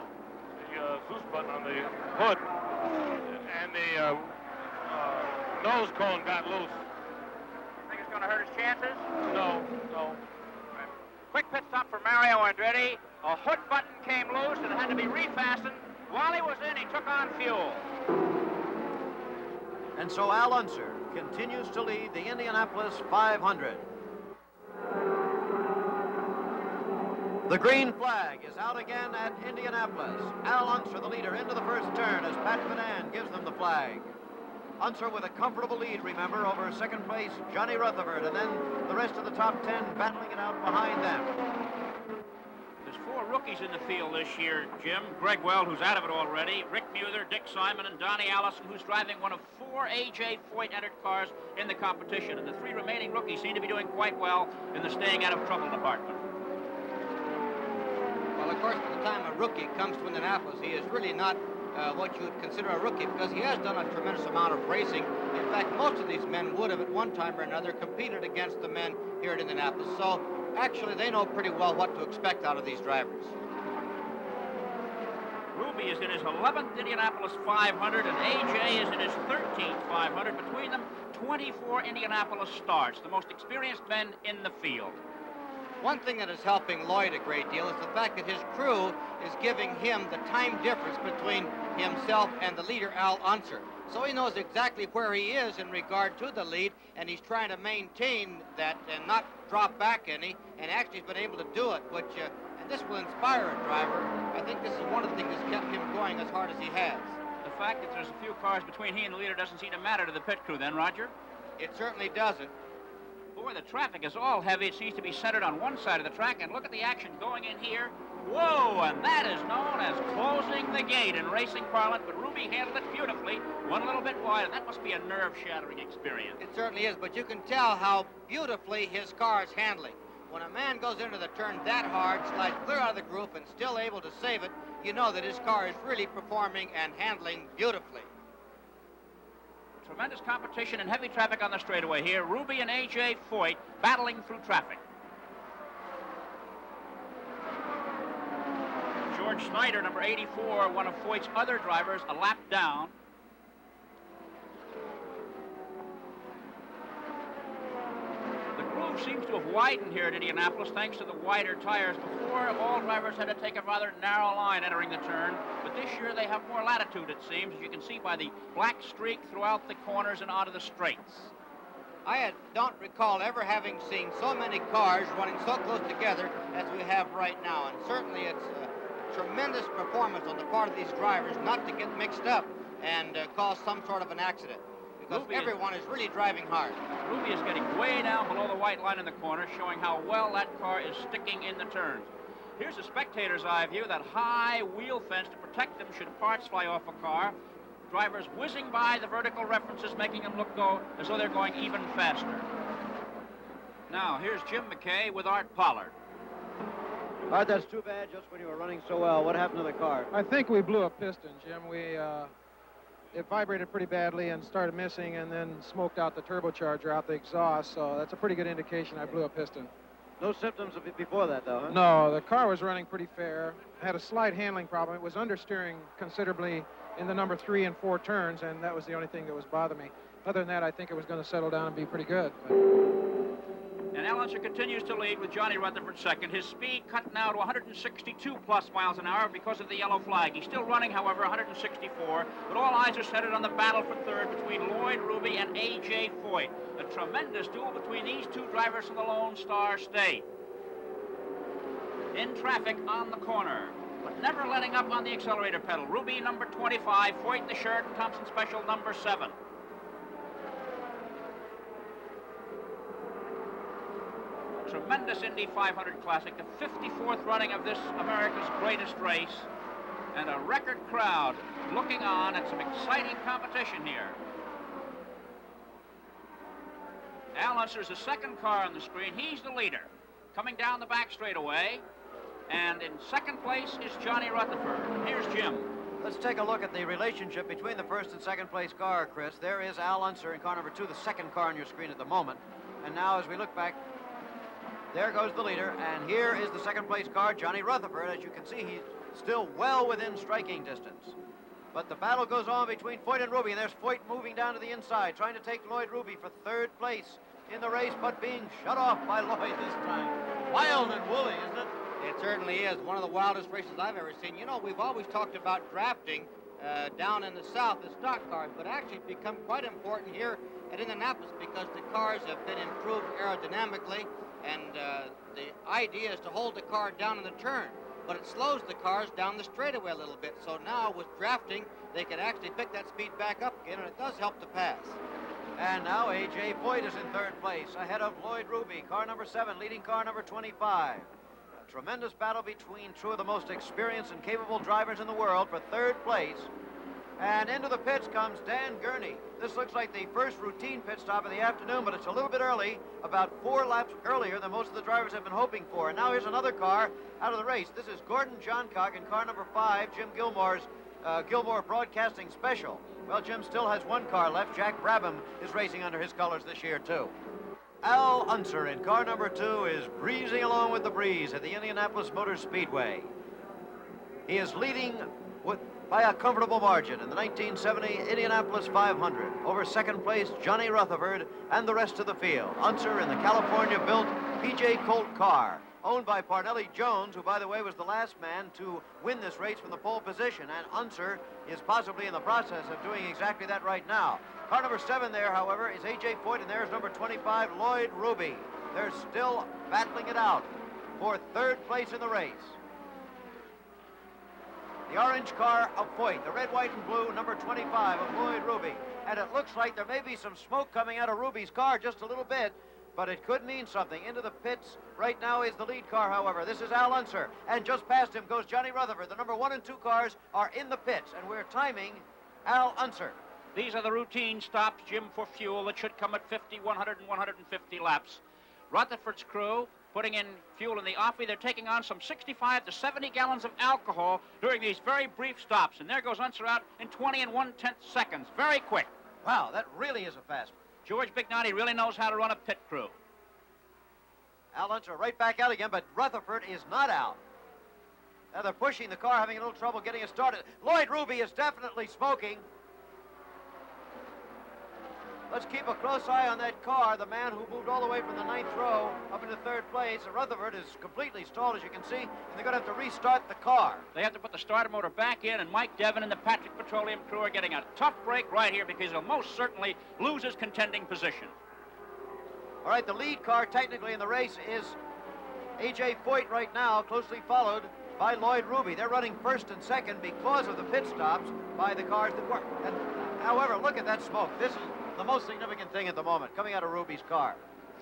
The Zeus button on the hood and the nose cone got loose. Think it's going to hurt his chances? No. Quick pit stop for Mario Andretti. A hood button came loose and had to be refastened. While he was in, he took on fuel. And so Al Unser continues to lead the Indianapolis 500. The green flag is out again at Indianapolis. Al Unser, the leader, into the first turn as Pat Finan gives them the flag. Unser with a comfortable lead, remember, over 2nd place Johnny Rutherford, and then the rest of the top 10 battling it out behind them. There's 4 rookies in the field this year, Jim. Greg Weld, who's out of it already, Rick Muther, Dick Simon, and Donnie Allison, who's driving one of 4 A.J. Foyt entered cars in the competition. And the 3 remaining rookies seem to be doing quite well in the staying out of trouble department. Well, of course, by the time a rookie comes to Indianapolis, he is really not what you would consider a rookie, because he has done a tremendous amount of racing. In fact, most of these men would have at one time or another competed against the men here at Indianapolis. So actually, they know pretty well what to expect out of these drivers. Ruby is in his 11th Indianapolis 500, and A.J. is in his 13th 500. Between them, 24 Indianapolis starts, the most experienced men in the field. One thing that is helping Lloyd a great deal is the fact that his crew is giving him the time difference between himself and the leader, Al Unser. So he knows exactly where he is in regard to the lead, and he's trying to maintain that and not drop back any, and actually has been able to do it, which, and this will inspire a driver. I think this is one of the things that's kept him going as hard as he has. The fact that there's a few cars between he and the leader doesn't seem to matter to the pit crew then, Roger? It certainly doesn't. Boy, the traffic is all heavy. It seems to be centered on one side of the track. And look at the action going in here. Whoa, and that is known as closing the gate in racing parlance, but Ruby handled it beautifully, went a little bit wide, and that must be a nerve-shattering experience. It certainly is, but you can tell how beautifully his car is handling. When a man goes into the turn that hard, slides clear out of the group, and still able to save it, you know that his car is really performing and handling beautifully. Tremendous competition and heavy traffic on the straightaway here. Ruby and A.J. Foyt battling through traffic. George Snyder, number 84, one of Foyt's other drivers, a lap down. The groove seems to have widened here at Indianapolis thanks to the wider tires. Before, all drivers had to take a rather narrow line entering the turn, but this year they have more latitude, it seems, as you can see by the black streak throughout the corners and onto the straights. I don't recall ever having seen so many cars running so close together as we have right now, and certainly it's tremendous performance on the part of these drivers not to get mixed up and cause some sort of an accident, because everyone is really driving hard. Ruby is getting way down below the white line in the corner, showing how well that car is sticking in the turns. Here's a spectator's eye view, that high wheel fence to protect them should parts fly off a car. Drivers whizzing by the vertical references, making them look as though they're going even faster. Now, here's Jim McKay with Art Pollard. Art, that's too bad just when you were running so well. What happened to the car? I think we blew a piston, Jim. It vibrated pretty badly and started missing and then smoked out the turbocharger, out the exhaust, so that's a pretty good indication I blew a piston. No symptoms of it before that, though, huh? No, the car was running pretty fair. Had a slight handling problem. It was understeering considerably in the number 3 and 4 turns, and that was the only thing that was bothering me. Other than that, I think it was going to settle down and be pretty good. And Unser continues to lead with Johnny Rutherford second. His speed cut now to 162 plus miles an hour because of the yellow flag. He's still running, however, 164, but all eyes are centered on the battle for third between Lloyd Ruby and A.J. Foyt. A tremendous duel between these two drivers from the Lone Star State. In traffic on the corner, but never letting up on the accelerator pedal. Ruby, number 25, Foyt the Sheridan Thompson Special, number 7. Tremendous Indy 500 Classic, the 54th running of this America's greatest race, and a record crowd looking on at some exciting competition here. Al Unser is the second car on the screen. He's the leader, coming down the back straightaway, and in second place is Johnny Rutherford. And here's Jim. Let's take a look at the relationship between the first and second place car, Chris. There is Al Unser in car number 2, the second car on your screen at the moment. And now as we look back, there goes the leader, and here is the second place car, Johnny Rutherford. As you can see, he's still well within striking distance. But the battle goes on between Foyt and Ruby, and there's Foyt moving down to the inside, trying to take Lloyd Ruby for third place in the race, but being shut off by Lloyd this time. Wild and woolly, isn't it? It certainly is. One of the wildest races I've ever seen. You know, we've always talked about drafting down in the south, the stock cars, but actually it's become quite important here at Indianapolis because the cars have been improved aerodynamically. And the idea is to hold the car down in the turn, but it slows the cars down the straightaway a little bit. So now with drafting, they can actually pick that speed back up again, and it does help to pass. And now A.J. Foyt is in third place, ahead of Lloyd Ruby, car number 7, leading car number 25. A tremendous battle between two of the most experienced and capable drivers in the world for third place. And into the pits comes Dan Gurney. This looks like the first routine pit stop of the afternoon, but it's a little bit early, about 4 laps earlier than most of the drivers have been hoping for. And now here's another car out of the race. This is Gordon Johncock in car number 5, Jim Gilmore's Gilmore Broadcasting Special. Well, Jim still has one car left. Jack Brabham is racing under his colors this year, too. Al Unser in car number 2 is breezing along with the breeze at the Indianapolis Motor Speedway. He is leading by a comfortable margin in the 1970 Indianapolis 500. Over second place, Johnny Rutherford and the rest of the field. Unser in the California-built P.J. Colt car, owned by Parnelli Jones, who, by the way, was the last man to win this race from the pole position. And Unser is possibly in the process of doing exactly that right now. Car number 7 there, however, is A.J. Foyt, and there's number 25, Lloyd Ruby. They're still battling it out for third place in the race. The orange car of Foyt, the red, white, and blue, number 25 of Lloyd Ruby. And it looks like there may be some smoke coming out of Ruby's car just a little bit. but it could mean something. Into the pits right now is the lead car, however. This is Al Unser, and just past him goes Johnny Rutherford. The number 1 and 2 cars are in the pits, and we're timing Al Unser. These are the routine stops, Jim, for fuel that should come at 50, 100, and 150 laps. Rutherford's crew putting in fuel in the offie. They're taking on some 65 to 70 gallons of alcohol during these very brief stops. And there goes Unser out in 20 and 1/10 seconds. Very quick. Wow, that really is a fast one. George Bignotti really knows how to run a pit crew. Al Unser right back out again, but Rutherford is not out. Now they're pushing the car, having a little trouble getting it started. Lloyd Ruby is definitely smoking. Let's keep a close eye on that car, the man who moved all the way from the 9th row up into 3rd place. Rutherford is completely stalled, as you can see, and they're going to have to restart the car. They have to put the starter motor back in, and Mike Devon and the Patrick Petroleum crew are getting a tough break right here because he'll most certainly lose his contending position. All right, the lead car technically in the race is A.J. Foyt right now, closely followed by Lloyd Ruby. They're running 1st and 2nd because of the pit stops by the cars that work. And, however, look at that smoke. This is the most significant thing at the moment, coming out of Ruby's car.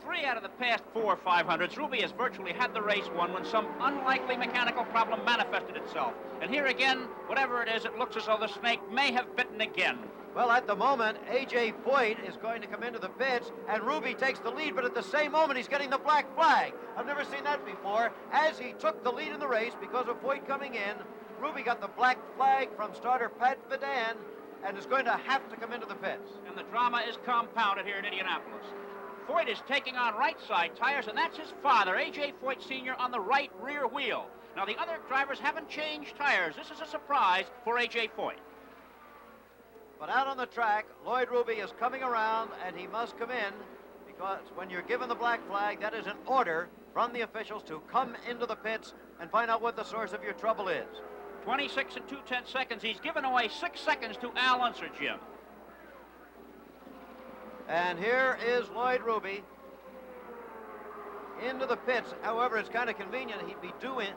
3 out of the past 4 500s, Ruby has virtually had the race won when some unlikely mechanical problem manifested itself. And here again, whatever it is, it looks as though the snake may have bitten again. Well, at the moment, A.J. Foyt is going to come into the pits, and Ruby takes the lead, but at the same moment, he's getting the black flag. I've never seen that before. As he took the lead in the race because of Foyt coming in, Ruby got the black flag from starter Pat Vidan, and is going to have to come into the pits. And the drama is compounded here in Indianapolis. Foyt is taking on right side tires, and that's his father, A.J. Foyt Sr., on the right rear wheel. Now, the other drivers haven't changed tires. This is a surprise for A.J. Foyt. But out on the track, Lloyd Ruby is coming around, and he must come in, because when you're given the black flag, that is an order from the officials to come into the pits and find out what the source of your trouble is. 26 and 2/10 seconds. He's given away 6 seconds to Al Unser, Jim. And here is Lloyd Ruby into the pits. However, it's kind of convenient. He'd be due in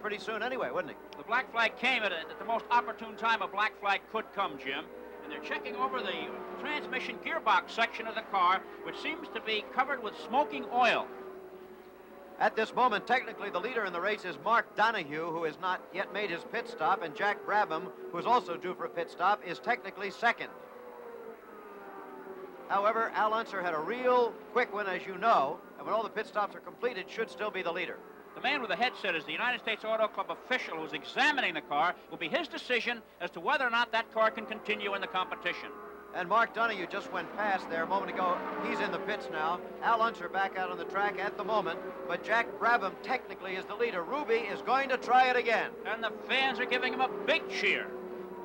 pretty soon anyway, wouldn't he? The black flag came at the most opportune time a black flag could come, Jim. And they're checking over the transmission gearbox section of the car, which seems to be covered with smoking oil. At this moment, technically, the leader in the race is Mark Donahue, who has not yet made his pit stop, and Jack Brabham, who is also due for a pit stop, is technically 2nd. However, Al Unser had a real quick one, as you know, and when all the pit stops are completed, should still be the leader. The man with the headset is the United States Auto Club official who's examining the car. Will be his decision as to whether or not that car can continue in the competition. And Mark Donahue just went past there a moment ago. He's in the pits now. Al Unser back out on the track at the moment, but Jack Brabham technically is the leader. Ruby is going to try it again. And the fans are giving him a big cheer.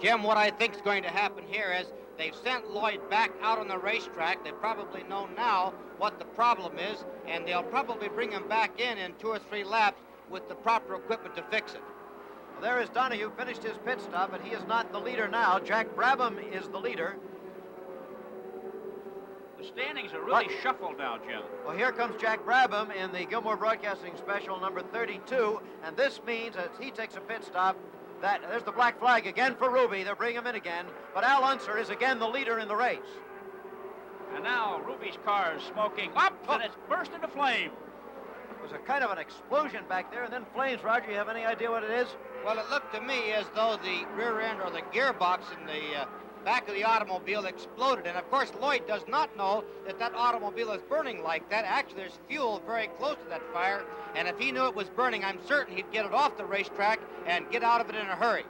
Jim, what I think is going to happen here is they've sent Lloyd back out on the racetrack. They probably know now what the problem is, and they'll probably bring him back in 2 or 3 laps with the proper equipment to fix it. Well, there is Donahue, finished his pit stop, but he is not the leader now. Jack Brabham is the leader. The standings are really shuffled now, Jim. Well, here comes Jack Brabham in the Gilmore Broadcasting Special number 32, and this means as he takes a pit stop that there's the black flag again for Ruby. They'll bring him in again, but Al Unser is again the leader in the race. And now Ruby's car is smoking up, and it's burst into flame. It was a kind of an explosion back there, and then flames. Roger, you have any idea what it is? Well, it looked to me as though the rear end or the gearbox in the back of the automobile exploded. And, of course, Lloyd does not know that that automobile is burning like that. Actually, there's fuel very close to that fire. And if he knew it was burning, I'm certain he'd get it off the racetrack and get out of it in a hurry.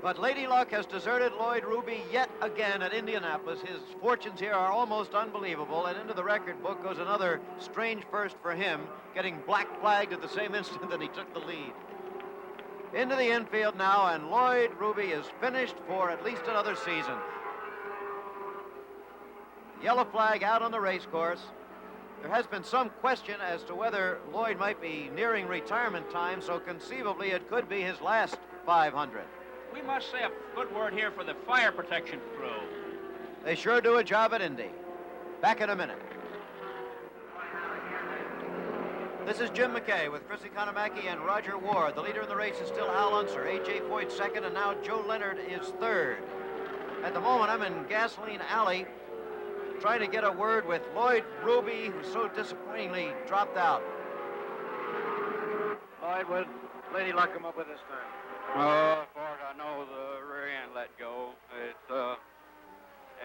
But Lady Luck has deserted Lloyd Ruby yet again at Indianapolis. His fortunes here are almost unbelievable, and into the record book goes another strange first for him, getting black flagged at the same instant that he took the lead. Into the infield now, and Lloyd Ruby is finished for at least another season. Yellow flag out on the race course. There has been some question as to whether Lloyd might be nearing retirement time, so conceivably it could be his last 500. We must say a good word here for the fire protection crew. They sure do a job at Indy. Back in a minute. This is Jim McKay with Chris Economaki and Roger Ward. The leader in the race is still Al Unser. A.J. Foyt 2nd, and now Joe Leonard is 3rd. At the moment, I'm in Gasoline Alley, trying to get a word with Lloyd Ruby, who so disappointingly dropped out. Lloyd, what Lady Luck come up with this time? As far as I know, the rear end let go. It's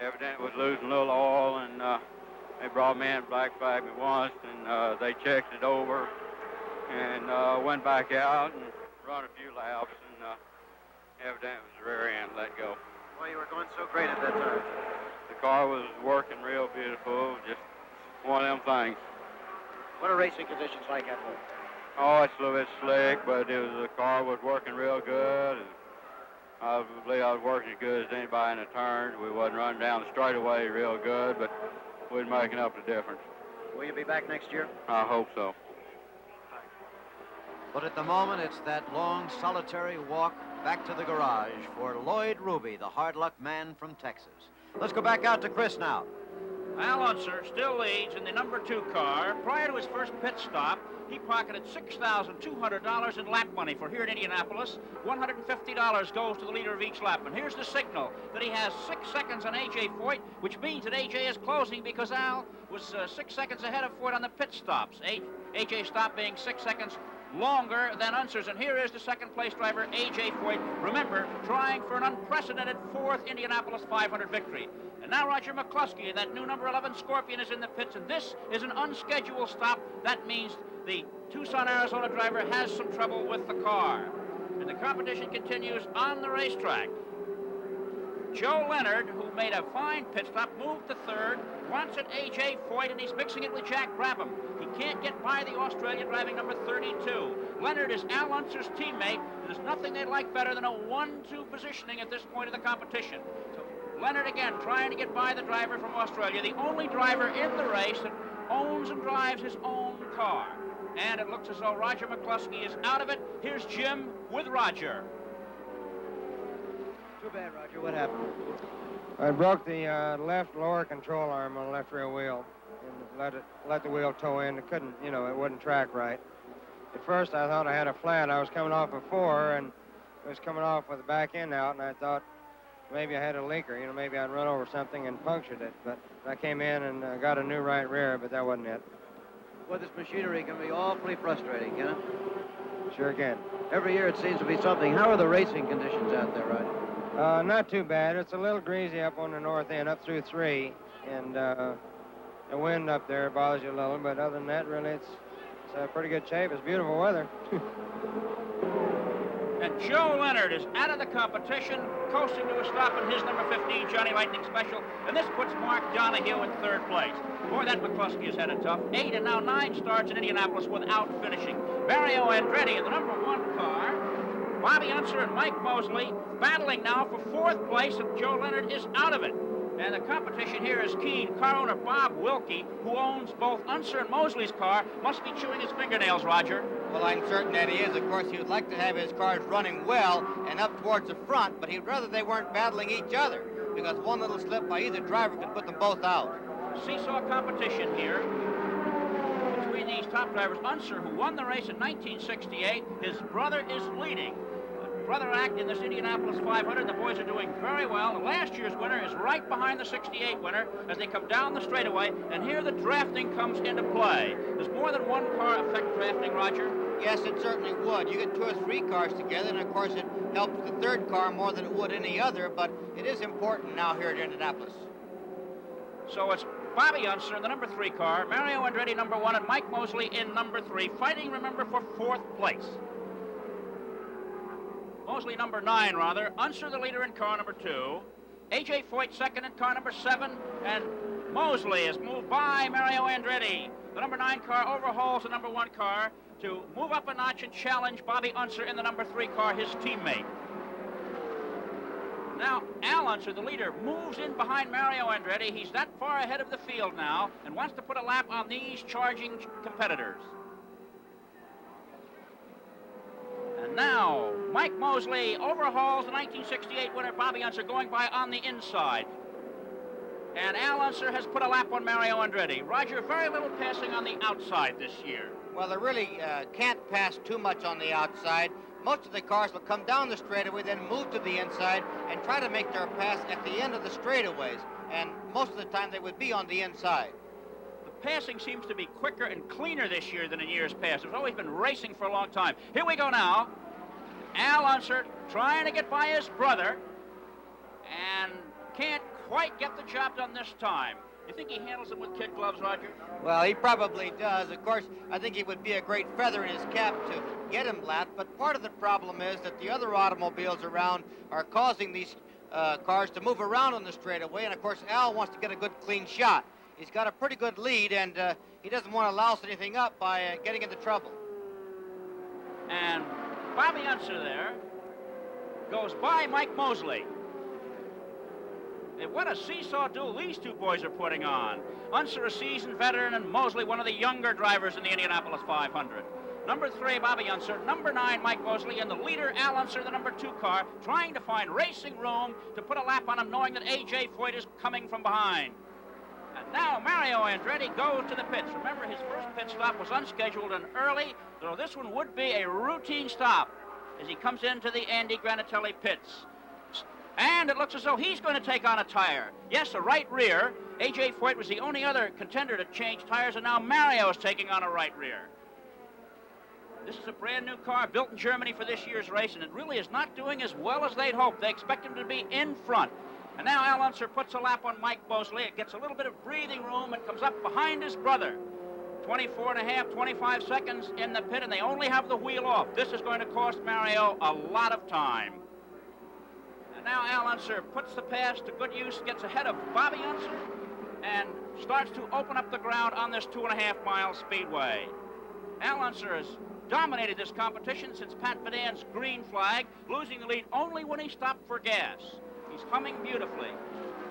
evidently was losing a little oil, and they brought me in, black flagged me once, and they checked it over, and went back out and run a few laps, and evidently it was the rear end let go. Well, you were going so great at that time. The car was working real beautiful, just one of them things. What are racing conditions like out there? Oh, it's a little bit slick, but the car was working real good. I believe I was working as good as anybody in the turns. We wasn't running down the straightaway real good, but we was making up the difference. Will you be back next year? I hope so. But at the moment, it's that long, solitary walk back to the garage for Lloyd Ruby, the hard luck man from Texas. Let's go back out to Chris now. Al Unser still leads in the number 2 car. Prior to his first pit stop, he pocketed $6,200 in lap money for here in Indianapolis. $150 goes to the leader of each lap. And here's the signal that he has 6 seconds on A.J. Foyt, which means that A.J. is closing because Al was 6 seconds ahead of Foyt on the pit stops. A.J. stop being 6 seconds longer than Unser's. And here is the second place driver, A.J. Foyt. Remember, trying for an unprecedented 4th Indianapolis 500 victory. And now Roger McCluskey, that new number 11 Scorpion, is in the pits, and this is an unscheduled stop. That means the Tucson, Arizona driver has some trouble with the car. And the competition continues on the racetrack. Joe Leonard, who made a fine pit stop, moved to 3rd, wants it A.J. Foyt, and he's mixing it with Jack Brabham. He can't get by the Australian driving number 32. Leonard is Al Unser's teammate. There's nothing they'd like better than a 1-2 positioning at this point of the competition. So Leonard again trying to get by the driver from Australia, the only driver in the race that owns and drives his own car. And it looks as though Roger McCluskey is out of it. Here's Jim with Roger. Too bad, Roger. What happened? I broke the left lower control arm on the left rear wheel and let the wheel toe in. It couldn't, it wouldn't track right. At first, I thought I had a flat. I was coming off a 4, and it was coming off with the back end out, and I thought maybe I had a leaker. Maybe I'd run over something and punctured it. But I came in and got a new right rear, but that wasn't it. Well, this machinery can be awfully frustrating, can it? Sure can. Every year it seems to be something. How are the racing conditions out there, Roger? Not too bad. It's a little greasy up on the north end, up through 3, and the wind up there bothers you a little, but other than that, really, it's pretty good shape. It's beautiful weather. And Joe Leonard is out of the competition, coasting to a stop in his number 15, Johnny Lightning Special, and this puts Mark Donahue in 3rd place. Boy, that McCluskey has had it tough. 8 and now 9 starts in Indianapolis without finishing. Mario Andretti in the number 1 car. Bobby Unser and Mike Mosley battling now for 4th place, and Joe Leonard is out of it. And the competition here is keen. Car owner Bob Wilkie, who owns both Unser and Mosley's car, must be chewing his fingernails, Roger. Well, I'm certain that he is. Of course, he would like to have his cars running well and up towards the front, but he'd rather they weren't battling each other, because one little slip by either driver could put them both out. Seesaw competition here between these top drivers. Unser, who won the race in 1968, his brother is leading. Brother act in this Indianapolis 500. The boys are doing very well. And last year's winner is right behind the 68 winner as they come down the straightaway. And here the drafting comes into play. Does more than one car affect drafting, Roger? Yes, it certainly would. You get 2 or 3 cars together, and of course it helps the 3rd car more than it would any other, but it is important now here at Indianapolis. So it's Bobby Unser in the number 3 car, Mario Andretti number 1, and Mike Mosley in number 3, fighting, remember, for 4th place. Mosley number 9, rather. Unser the leader in car number 2. A.J. Foyt second in car number 7. And Mosley is moved by Mario Andretti. The number 9 car overhauls the number 1 car to move up a notch and challenge Bobby Unser in the number 3 car, his teammate. Now, Al Unser, the leader, moves in behind Mario Andretti. He's that far ahead of the field now and wants to put a lap on these charging competitors. And now, Mike Mosley overhauls the 1968 winner, Bobby Unser, going by on the inside. And Al Unser has put a lap on Mario Andretti. Roger, very little passing on the outside this year. Well, they really can't pass too much on the outside most of the cars will come down the straightaway, then move to the inside and try to make their pass at the end of the straightaways. And most of the time they would be on the inside. The passing seems to be quicker and cleaner this year than in years past. It's always been racing for a long time. Here we go now. Al Unser trying to get by his brother and can't quite get the job done this time. You think he handles him with kid gloves, Roger? Well, he probably does. Of course, I think it would be a great feather in his cap to get him lapped, but part of the problem is that the other automobiles around are causing these cars to move around on the straightaway, and of course, Al wants to get a good, clean shot. He's got a pretty good lead, and he doesn't want to louse anything up by getting into trouble. And Bobby Unser there goes by Mike Mosley. What a seesaw duel these two boys are putting on. Unser, a seasoned veteran, and Mosley, one of the younger drivers in the Indianapolis 500. Number 3, Bobby Unser. Number 9, Mike Mosley. And the leader, Al Unser, the number 2 car, trying to find racing room to put a lap on him, knowing that A.J. Foyt is coming from behind. And now Mario Andretti goes to the pits. Remember, his first pit stop was unscheduled and early, so this one would be a routine stop as he comes into the Andy Granatelli pits. And it looks as though he's going to take on a tire. Yes, a right rear. A.J. Foyt was the only other contender to change tires, and now Mario is taking on a right rear. This is a brand new car built in Germany for this year's race, and it really is not doing as well as they'd hoped. They expect him to be in front. And now Al Unser puts a lap on Mike Mosley. It gets a little bit of breathing room and comes up behind his brother. 25 seconds in the pit, and they only have the wheel off. This is going to cost Mario a lot of time. And now Al Unser puts the pass to good use, gets ahead of Bobby Unser, and starts to open up the ground on this 2.5-mile speedway. Al Unser has dominated this competition since Pat Badan's green flag, losing the lead only when he stopped for gas. He's humming beautifully.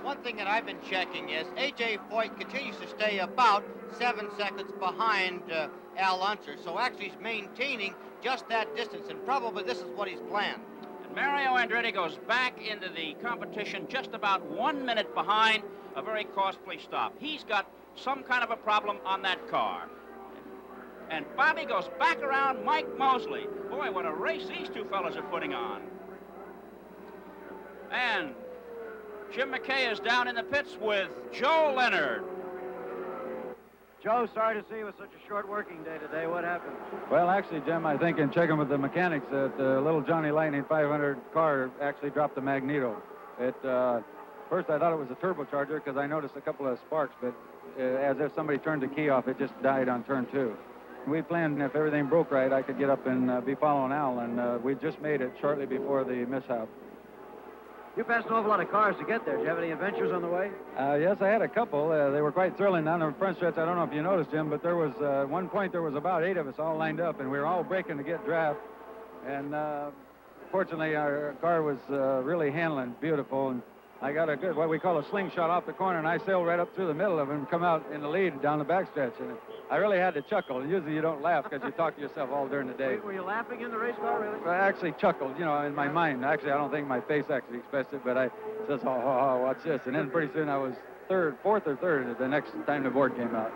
One thing that I've been checking is A.J. Foyt continues to stay about 7 seconds behind Al Unser, so actually he's maintaining just that distance, and probably this is what he's planned. And Mario Andretti goes back into the competition just about 1 minute behind a very costly stop. He's got some kind of a problem on that car. And Bobby goes back around Mike Mosley. Boy, what a race these two fellas are putting on. And Jim McKay is down in the pits with Joe Leonard. Joe, sorry to see you with such a short working day today. What happened? Well, actually, Jim, I think in checking with the mechanics, that the little Johnny Lightning 500 car actually dropped the magneto. First, I thought it was a turbocharger because I noticed a couple of sparks, but as if somebody turned the key off, it just died on turn 2. We planned if everything broke right, I could get up and be following Al, and we just made it shortly before the mishap. You passed an awful lot of cars to get there. Did you have any adventures on the way? Yes, I had a couple. They were quite thrilling. Down the front stretch, I don't know if you noticed, Jim, but there was one point there was about 8 of us all lined up, and we were all braking to get draft. And fortunately, our car was really handling beautiful, and I got a good, what we call a slingshot off the corner, and I sailed right up through the middle of him and come out in the lead down the backstretch. And I really had to chuckle. Usually you don't laugh because you talk to yourself all during the day. Were you laughing in the race car, really? Well, I actually chuckled, you know, in my mind. Actually, I don't think my face actually expressed it, but I says, oh, watch this. And then pretty soon I was fourth or third the next time the board came out.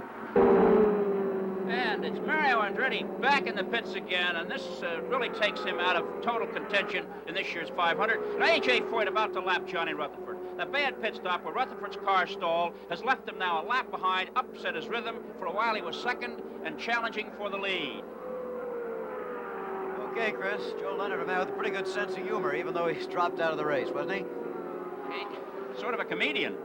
And it's Mario Andretti back in the pits again, and this really takes him out of total contention in this year's 500. And A.J. Foyt about to lap Johnny Rutherford. The bad pit stop where Rutherford's car stalled has left him now a lap behind, upset his rhythm. For a while he was second and challenging for the lead. Okay, Chris, Joe Leonard, a man with a pretty good sense of humor, even though he's dropped out of the race, wasn't he? Sort of a comedian.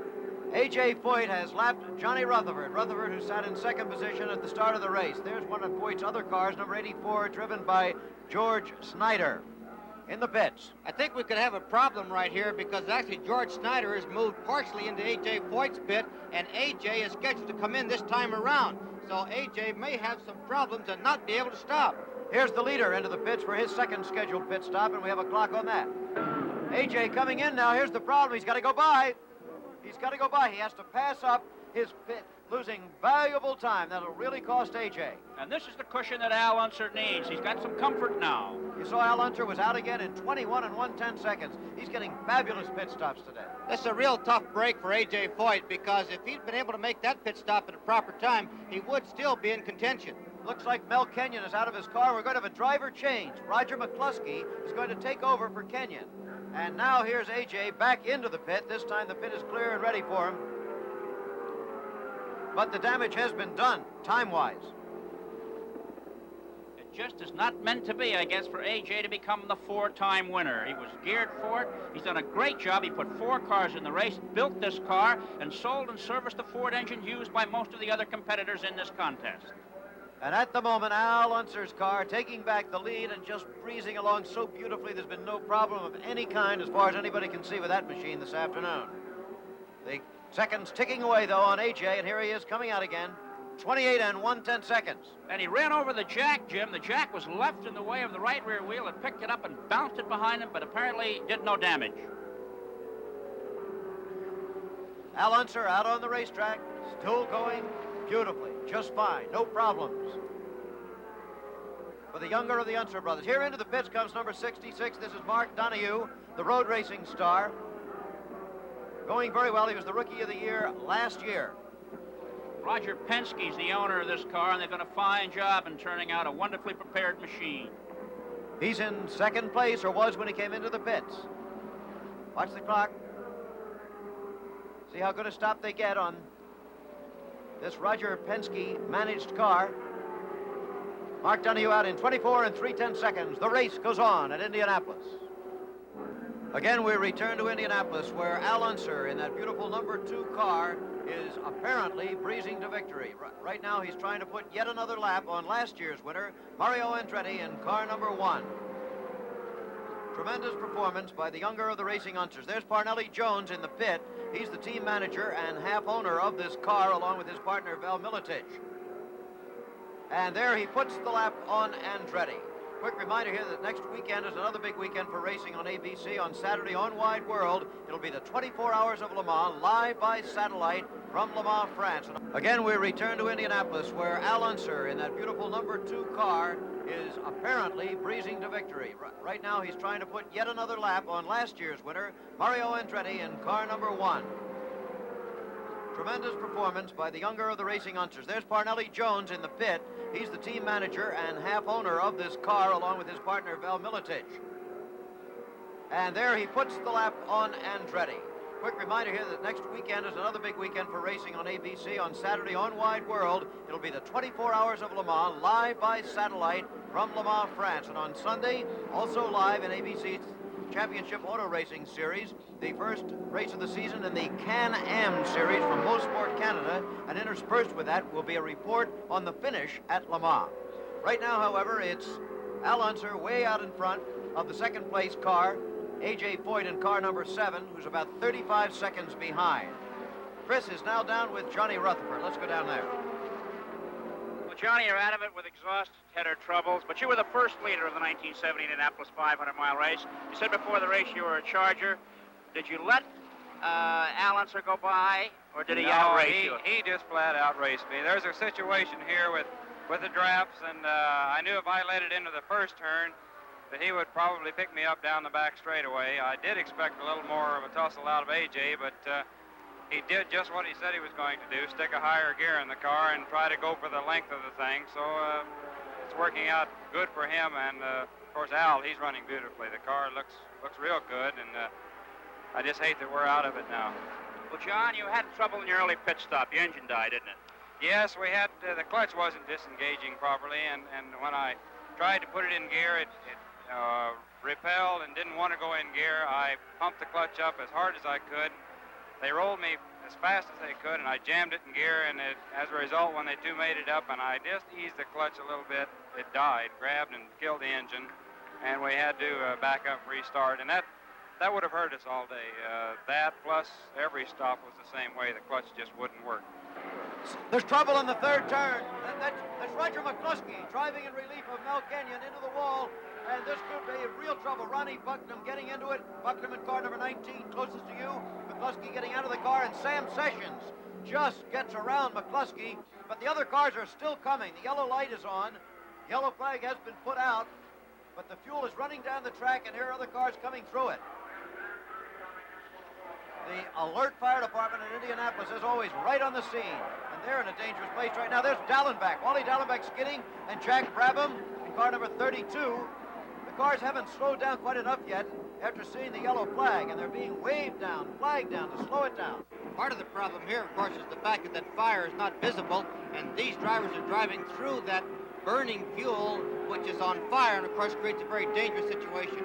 A.J. Foyt has lapped Johnny Rutherford. Rutherford, who sat in second position at the start of the race. There's one of Foyt's other cars, number 84, driven by George Snyder in the pits. I think we could have a problem right here because actually George Snyder has moved partially into A.J. Foyt's pit, and A.J. is scheduled to come in this time around. So A.J. may have some problems and not be able to stop. Here's the leader into the pits for his second scheduled pit stop, and we have a clock on that. A.J. coming in now. Here's the problem. He's got to go by. He's got to go by. He has to pass up his pit, losing valuable time. That'll really cost A.J. And this is the cushion that Al Unser needs. He's got some comfort now. You saw Al Unser was out again in 21 and 1/10 seconds. He's getting fabulous pit stops today. This is a real tough break for A.J. Foyt because if he'd been able to make that pit stop at a proper time, he would still be in contention. Looks like Mel Kenyon is out of his car. We're going to have a driver change. Roger McCluskey is going to take over for Kenyon. And now here's AJ back into the pit. This time the pit is clear and ready for him. But the damage has been done, time-wise. It just is not meant to be, I guess, for AJ to become the 4-time winner. He was geared for it. He's done a great job. He put 4 cars in the race, built this car, and sold and serviced the Ford engine used by most of the other competitors in this contest. And at the moment, Al Unser's car taking back the lead and just breezing along so beautifully. There's been no problem of any kind as far as anybody can see with that machine this afternoon. The seconds ticking away, though, on AJ, and here he is coming out again. 28 and 1/10 seconds. And he ran over the jack, Jim. The jack was left in the way of the right rear wheel. It picked it up and bounced it behind him, but apparently did no damage. Al Unser out on the racetrack, still going beautifully, just fine, no problems. For the younger of the Unser brothers. Here into the pits comes number 66. This is Mark Donahue, the road racing star. Going very well. He was the Rookie of the Year last year. Roger Penske's the owner of this car, and they've done a fine job in turning out a wonderfully prepared machine. He's in second place, or was when he came into the pits. Watch the clock. See how good a stop they get on this Roger Penske managed car. Mark Donahue out in 24 and 3/10 seconds. The race goes on at Indianapolis. Again, we return to Indianapolis, where Al Unser in that beautiful number 2 car is apparently breezing to victory. Right now, he's trying to put yet another lap on last year's winner, Mario Andretti, in car number 1. Tremendous performance by the younger of the racing Unsers. There's Parnelli Jones in the pit. He's the team manager and half owner of this car, along with his partner, Val Militich. And there he puts the lap on Andretti. Quick reminder here that next weekend is another big weekend for racing on ABC. On Saturday on Wide World, it'll be the 24 Hours of Le Mans, live by satellite from Le Mans, France. Again, we return to Indianapolis, where Al Unser in that beautiful number 2 car is apparently breezing to victory. Right now, he's trying to put yet another lap on last year's winner, Mario Andretti, in car number 1. Tremendous performance by the younger of the racing Unsers. There's Parnelli Jones in the pit. He's the team manager and half owner of this car, along with his partner, Val Militich. And there he puts the lap on Andretti. Quick reminder here that next weekend is another big weekend for racing on ABC. On Saturday on Wide World, it'll be the 24 Hours of Le Mans, live by satellite from Le Mans, France. And on Sunday, also live in ABC's Championship Auto Racing Series, the first race of the season in the Can-Am Series from Motorsport Canada, and interspersed with that will be a report on the finish at Le Mans. Right now, however, it's Al Unser way out in front of the second place car, A.J. Foyt in car number 7, who's about 35 seconds behind. Chris is now down with Johnny Rutherford. Let's go down there. Well, Johnny, you're out of it with exhaust header troubles, but you were the first leader of the 1970 Indianapolis 500-mile race. You said before the race you were a charger. Did you let Al Unser go by, or did he outrace you? He just flat out raced me. There's a situation here with the drafts, and I knew if I let it into the first turn, that he would probably pick me up down the back straightaway. I did expect a little more of a tussle out of AJ, but he did just what he said he was going to do, stick a higher gear in the car and try to go for the length of the thing. So it's working out good for him, and of course Al, he's running beautifully. The car looks real good, and I just hate that we're out of it now. Well, John, you had trouble in your early pit stop. Your engine died, didn't it? Yes, we had, the clutch wasn't disengaging properly, and when I tried to put it in gear, it repelled and didn't want to go in gear. I pumped the clutch up as hard as I could. They rolled me as fast as they could, and I jammed it in gear, and as a result, when they two made it up, and I just eased the clutch a little bit, it died, grabbed and killed the engine, and we had to back up, restart, and that would have hurt us all day. That plus every stop was the same way. The clutch just wouldn't work. There's trouble in the third turn. That's Roger McCluskey driving in relief of Mel Kenyon into the wall. And this could be real trouble. Ronnie Bucknam getting into it. Bucknam in car number 19, closest to you. McCluskey getting out of the car, and Sam Sessions just gets around McCluskey. But the other cars are still coming. The yellow light is on. Yellow flag has been put out. But the fuel is running down the track, and here are other cars coming through it. The alert fire department department in Indianapolis, as always, right on the scene. And they're in a dangerous place right now. There's Dallenbach. Wally Dallenbach skidding, and Jack Brabham in car number 32. The cars haven't slowed down quite enough yet after seeing the yellow flag, and they're being waved down, flagged down to slow it down. Part of the problem here, of course, is the fact that that fire is not visible, and these drivers are driving through that burning fuel, which is on fire, and of course creates a very dangerous situation.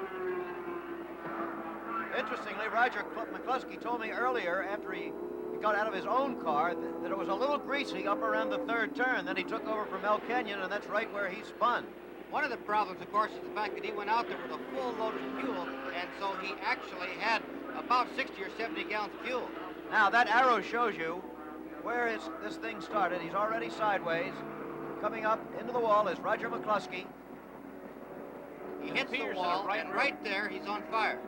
Interestingly, Roger McCluskey told me earlier, after he got out of his own car, that it was a little greasy up around the third turn. Then he took over from Mel Kenyon, and that's right where he spun. One of the problems, of course, is the fact that he went out there with a full load of fuel, and so he actually had about 60 or 70 gallons of fuel. Now, that arrow shows you where this thing started. He's already sideways. Coming up into the wall is Roger McCluskey. He hits the wall, and right there, he's on fire.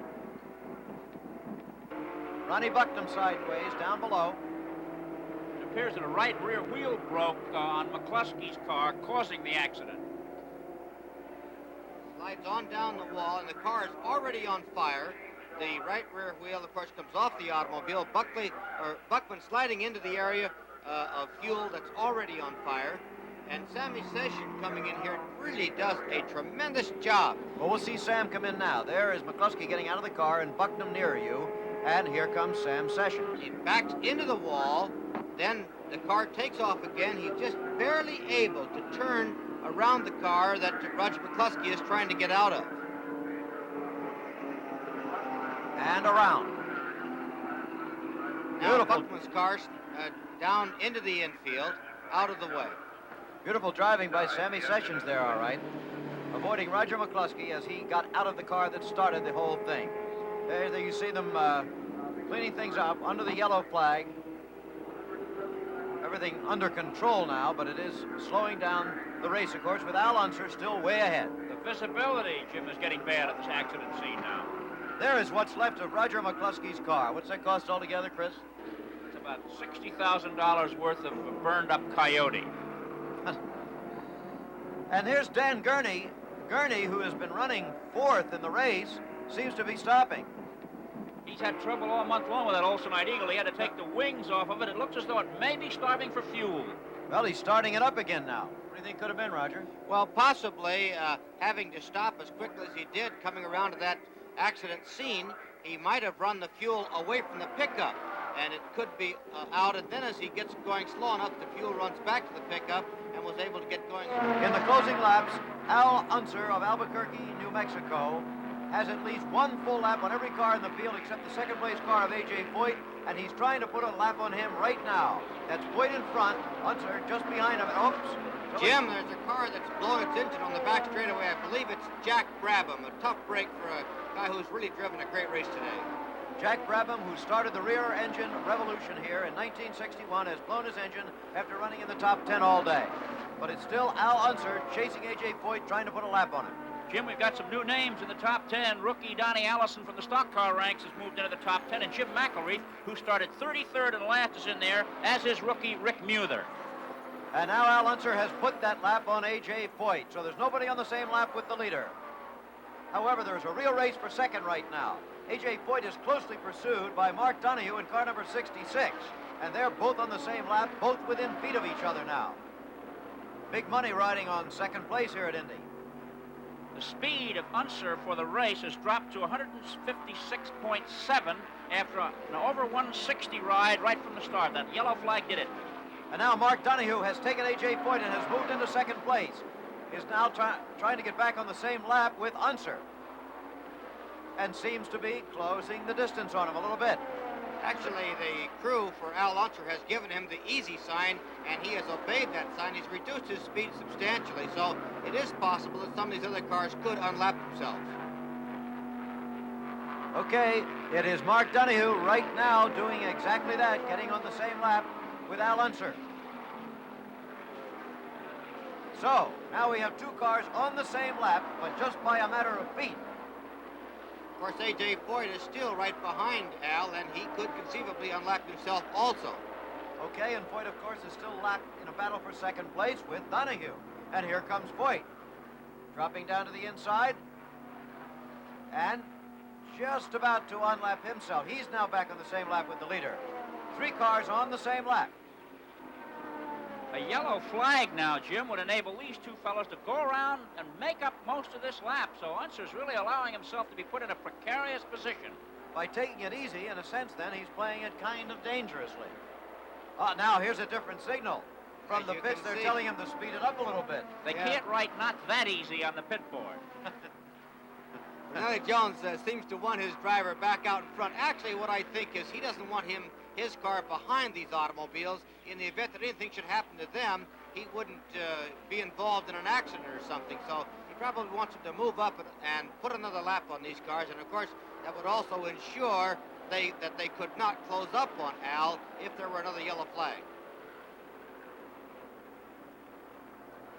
Ronnie Bucknam sideways, down below. It appears that a right rear wheel broke on McCluskey's car, causing the accident. Slides on down the wall, and the car is already on fire. The right rear wheel, of course, comes off the automobile. Buckman sliding into the area of fuel that's already on fire. And Sammy Session coming in here really does a tremendous job. Well, we'll see Sam come in now. There is McCluskey getting out of the car, and Bucknam near you. And here comes Sam Sessions. He backs into the wall, then the car takes off again. He's just barely able to turn around the car that Roger McCluskey is trying to get out of. And around. Now Buckman's car down into the infield, out of the way. Beautiful driving by Sammy Sessions there, all right. Avoiding Roger McCluskey as he got out of the car that started the whole thing. There you see them cleaning things up under the yellow flag. Everything under control now, but it is slowing down the race, of course, with Al Unser still way ahead. The visibility, Jim, is getting bad at this accident scene now. There is what's left of Roger McCluskey's car. What's that cost altogether, Chris? It's about $60,000 worth of burned up coyote. And here's Dan Gurney. Gurney, who has been running fourth in the race, seems to be stopping. He's had trouble all month long with that Olsenite Eagle. He had to take the wings off of it. It looks as though it may be starving for fuel. Well, he's starting it up again now. What do you think could have been, Roger? Well, possibly having to stop as quickly as he did coming around to that accident scene, he might have run the fuel away from the pickup, and it could be out, and then as he gets going slow enough, the fuel runs back to the pickup and was able to get going. In the closing laps, Al Unser of Albuquerque, New Mexico, has at least one full lap on every car in the field except the second place car of A.J. Foyt, and he's trying to put a lap on him right now. That's Foyt in front, Unser just behind him. Oops. Jim, there's a car that's blowing its engine on the back straightaway. I believe it's Jack Brabham, a tough break for a guy who's really driven a great race today. Jack Brabham, who started the rear engine revolution here in 1961, has blown his engine after running in the top 10 all day. But it's still Al Unser chasing A.J. Foyt, trying to put a lap on him. Jim, we've got some new names in the top 10. Rookie Donnie Allison from the stock car ranks has moved into the top 10, and Jim McElreath, who started 33rd and last, is in there, as is rookie Rick Muther. And now Al Unser has put that lap on A.J. Foyt, so there's nobody on the same lap with the leader. However, there's a real race for second right now. A.J. Foyt is closely pursued by Mark Donohue in car number 66, and they're both on the same lap, both within feet of each other now. Big money riding on second place here at Indy. The speed of Unser for the race has dropped to 156.7 after an over 160 ride right from the start. That yellow flag did it. And now Mark Donohue has taken A.J. Foyt and has moved into second place. Is now trying to get back on the same lap with Unser. And seems to be closing the distance on him a little bit. Actually, the crew for Al Unser has given him the easy sign, and he has obeyed that sign. He's reduced his speed substantially, so it is possible that some of these other cars could unlap themselves. Okay, it is Mark Donohue right now doing exactly that, getting on the same lap with Al Unser. So, now we have two cars on the same lap, but just by a matter of feet. Of course, A.J. Foyt is still right behind Al, and he could conceivably unlap himself also. Okay, and Foyt, of course, is still locked in a battle for second place with Donohue. And here comes Foyt, dropping down to the inside, and just about to unlap himself. He's now back on the same lap with the leader. 3 cars on the same lap. A yellow flag now, Jim, would enable these two fellows to go around and make up most of this lap. So Unser's really allowing himself to be put in a precarious position. By taking it easy, in a sense, then, he's playing it kind of dangerously. Now, here's a different signal. From the pits, they're telling him to speed it up a little bit. They can't write "not that easy" on the pit board. Now Jones seems to want his driver back out in front. Actually, what I think is he doesn't want his car behind these automobiles. In the event that anything should happen to them, he wouldn't be involved in an accident or something. So he probably wants them to move up and put another lap on these cars. And of course, that would also ensure that they could not close up on Al if there were another yellow flag.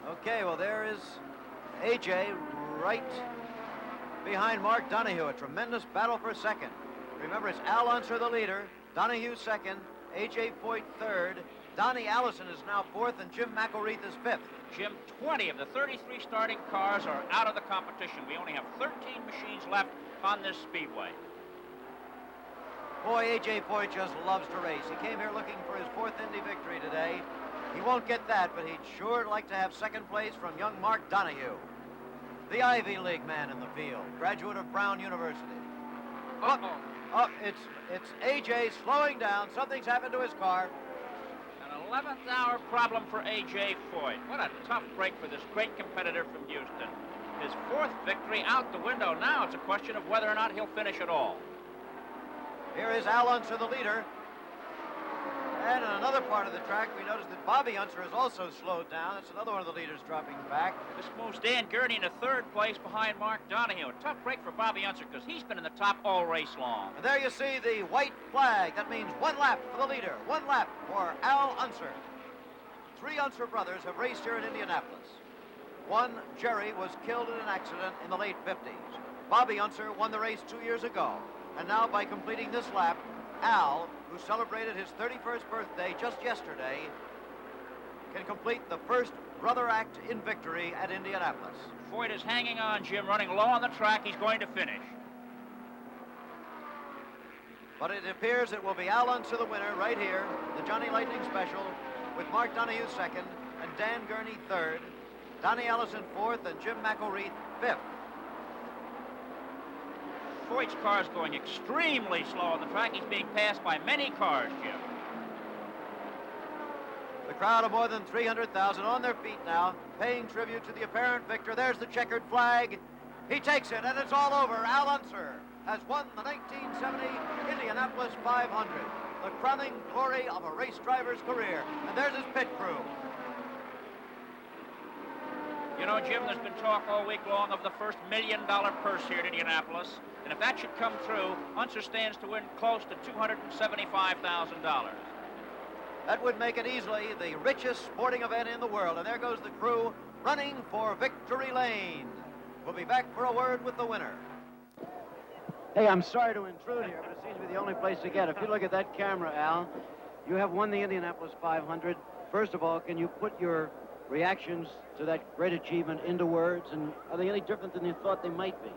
Okay, well, there is A.J. right behind Mark Donahue. A tremendous battle for second. Remember, it's Al Unser the leader, Donahue second, A.J. Foyt third, Donnie Allison is now fourth, and Jim McElreath is fifth. Jim, 20 of the 33 starting cars are out of the competition. We only have 13 machines left on this speedway. Boy, A.J. Foyt just loves to race. He came here looking for his 4th Indy victory today. He won't get that, but he'd sure like to have second place from young Mark Donahue, the Ivy League man in the field, graduate of Brown University. It's A.J. slowing down. Something's happened to his car. An 11th hour problem for A.J. Foyt. What a tough break for this great competitor from Houston. His 4th victory out the window. Now it's a question of whether or not he'll finish at all. Here is Al Unser, the leader. And in another part of the track, we noticed that Bobby Unser has also slowed down. That's another one of the leaders dropping back. This moves Dan Gurney into 3rd place behind Mark Donahue. A tough break for Bobby Unser because he's been in the top all race long. And there you see the white flag. That means 1 lap for the leader, 1 lap for Al Unser. 3 Unser brothers have raced here in Indianapolis. One, Jerry, was killed in an accident in the late 50s. Bobby Unser won the race 2 years ago. And now, by completing this lap, Al, who celebrated his 31st birthday just yesterday, can complete the first brother act in victory at Indianapolis. Foyt is hanging on, Jim, running low on the track. He's going to finish. But it appears it will be Al Unser the winner right here, the Johnny Lightning Special, with Mark Donahue second and Dan Gurney third, Donnie Allison fourth, and Jim McElreath fifth. Foyt's car's going extremely slow on the track. He's being passed by many cars, Jim. The crowd of more than 300,000 on their feet now, paying tribute to the apparent victor. There's the checkered flag. He takes it, and it's all over. Al Unser has won the 1970 Indianapolis 500, the crowning glory of a race driver's career. And there's his pit crew. You know, Jim, there's been talk all week long of the first $1 million purse here at Indianapolis. And if that should come true, Unser stands to win close to $275,000. That would make it easily the richest sporting event in the world. And there goes the crew running for victory lane. We'll be back for a word with the winner. Hey, I'm sorry to intrude here, but it seems to be the only place to get. If you look at that camera, Al, you have won the Indianapolis 500. First of all, can you put your reactions to that great achievement into words, and are they any different than you thought they might be?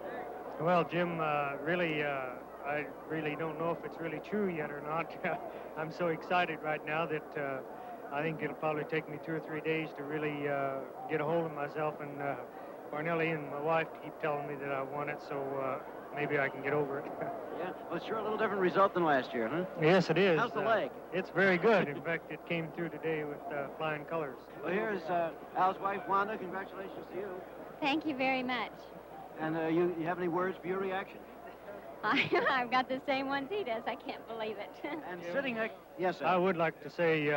Well, Jim, I really don't know if it's really true yet or not. I'm so excited right now that I think it'll probably take me 2 or 3 days to really get a hold of myself, and Cornelli and my wife keep telling me that I won it, so maybe I can get over it. Yeah, well, it's sure a little different result than last year, huh? Yes, it is. How's the leg? It's very good. In fact, it came through today with flying colors. Well, here's Al's wife, Wanda. Congratulations to you. Thank you very much. And you have any words for your reaction? I've got the same ones he does. I can't believe it. And sitting next... Yes, sir. I would like to say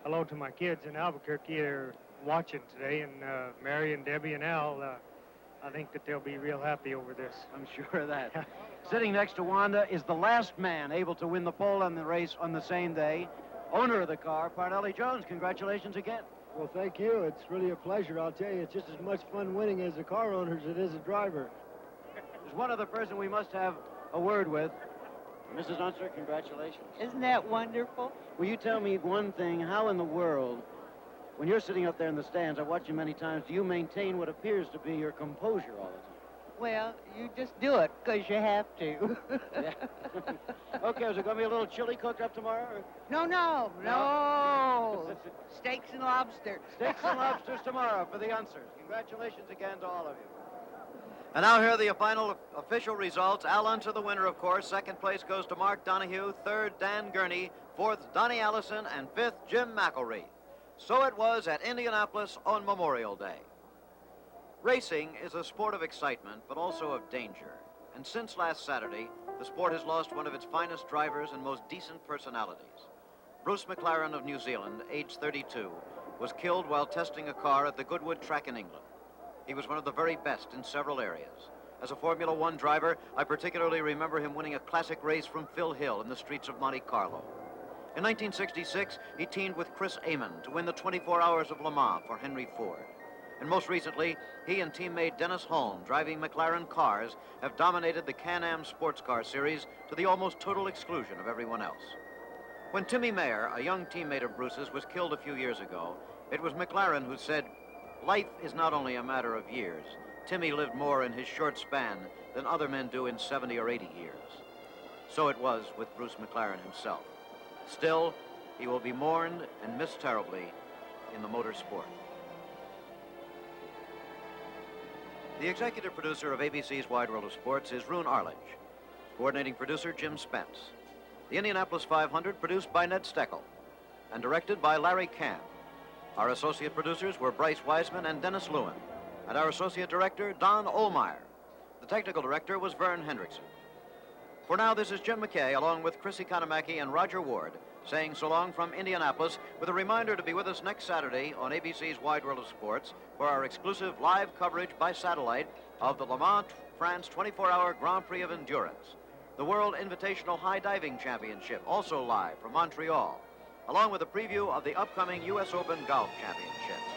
hello to my kids in Albuquerque. They're watching today, and Mary and Debbie and Al, I think that they'll be real happy over this. I'm sure of that. Sitting next to Wanda is the last man able to win the pole on the race on the same day. Owner of the car, Parnelli Jones. Congratulations again. Well, thank you. It's really a pleasure. I'll tell you, it's just as much fun winning as a car owner as it is a driver. There's one other person we must have a word with. Mrs. Unser, congratulations. Isn't that wonderful? Will you tell me one thing? How in the world, when you're sitting up there in the stands, I've watched you many times, do you maintain what appears to be your composure all the time? Well, you just do it because you have to. Yeah. okay. Is there going to be a little chili cooked up tomorrow? Or? No. Steaks and lobster. Steaks and lobsters tomorrow for the Unsers. Congratulations again to all of you. And now here are the final official results. Al Unser, the winner, of course. Second place goes to Mark Donahue. Third, Dan Gurney. Fourth, Donnie Allison. And fifth, Jim McElreath. So it was at Indianapolis on Memorial Day. Racing is a sport of excitement, but also of danger. And since last Saturday, the sport has lost one of its finest drivers and most decent personalities. Bruce McLaren of New Zealand, age 32, was killed while testing a car at the Goodwood track in England. He was one of the very best in several areas. As a Formula One driver, I particularly remember him winning a classic race from Phil Hill in the streets of Monte Carlo. In 1966, he teamed with Chris Amon to win the 24 Hours of Le Mans for Henry Ford. And most recently, he and teammate Dennis Holm, driving McLaren cars, have dominated the Can-Am Sports Car Series to the almost total exclusion of everyone else. When Timmy Mayer, a young teammate of Bruce's, was killed a few years ago, it was McLaren who said, "Life is not only a matter of years. Timmy lived more in his short span than other men do in 70 or 80 years." So it was with Bruce McLaren himself. Still, he will be mourned and missed terribly in the motorsport. The executive producer of ABC's Wide World of Sports is Roone Arledge. Coordinating producer, Jim Spence. The Indianapolis 500 produced by Ned Steckel and directed by Larry Camp. Our associate producers were Bryce Wiseman and Dennis Lewin, and our associate director, Don Ohlmeyer. The technical director was Vern Hendrickson. For now, this is Jim McKay, along with Chris Economaki and Roger Ward, saying so long from Indianapolis, with a reminder to be with us next Saturday on ABC's Wide World of Sports for our exclusive live coverage by satellite of the Le Mans, France 24-hour Grand Prix of Endurance, the World Invitational High Diving Championship, also live from Montreal, along with a preview of the upcoming U.S. Open Golf Championships.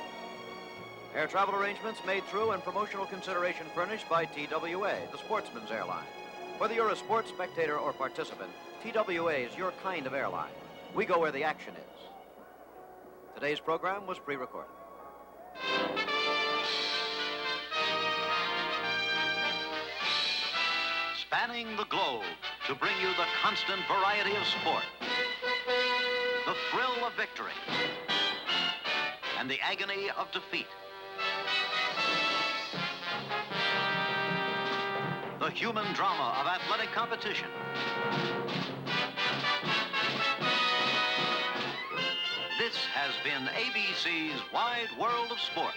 Air travel arrangements made through and promotional consideration furnished by TWA, the sportsman's airline. Whether you're a sports spectator or participant, TWA is your kind of airline. We go where the action is. Today's program was pre-recorded. Spanning the globe to bring you the constant variety of sport, the thrill of victory, and the agony of defeat. The human drama of athletic competition. This has been ABC's Wide World of Sports.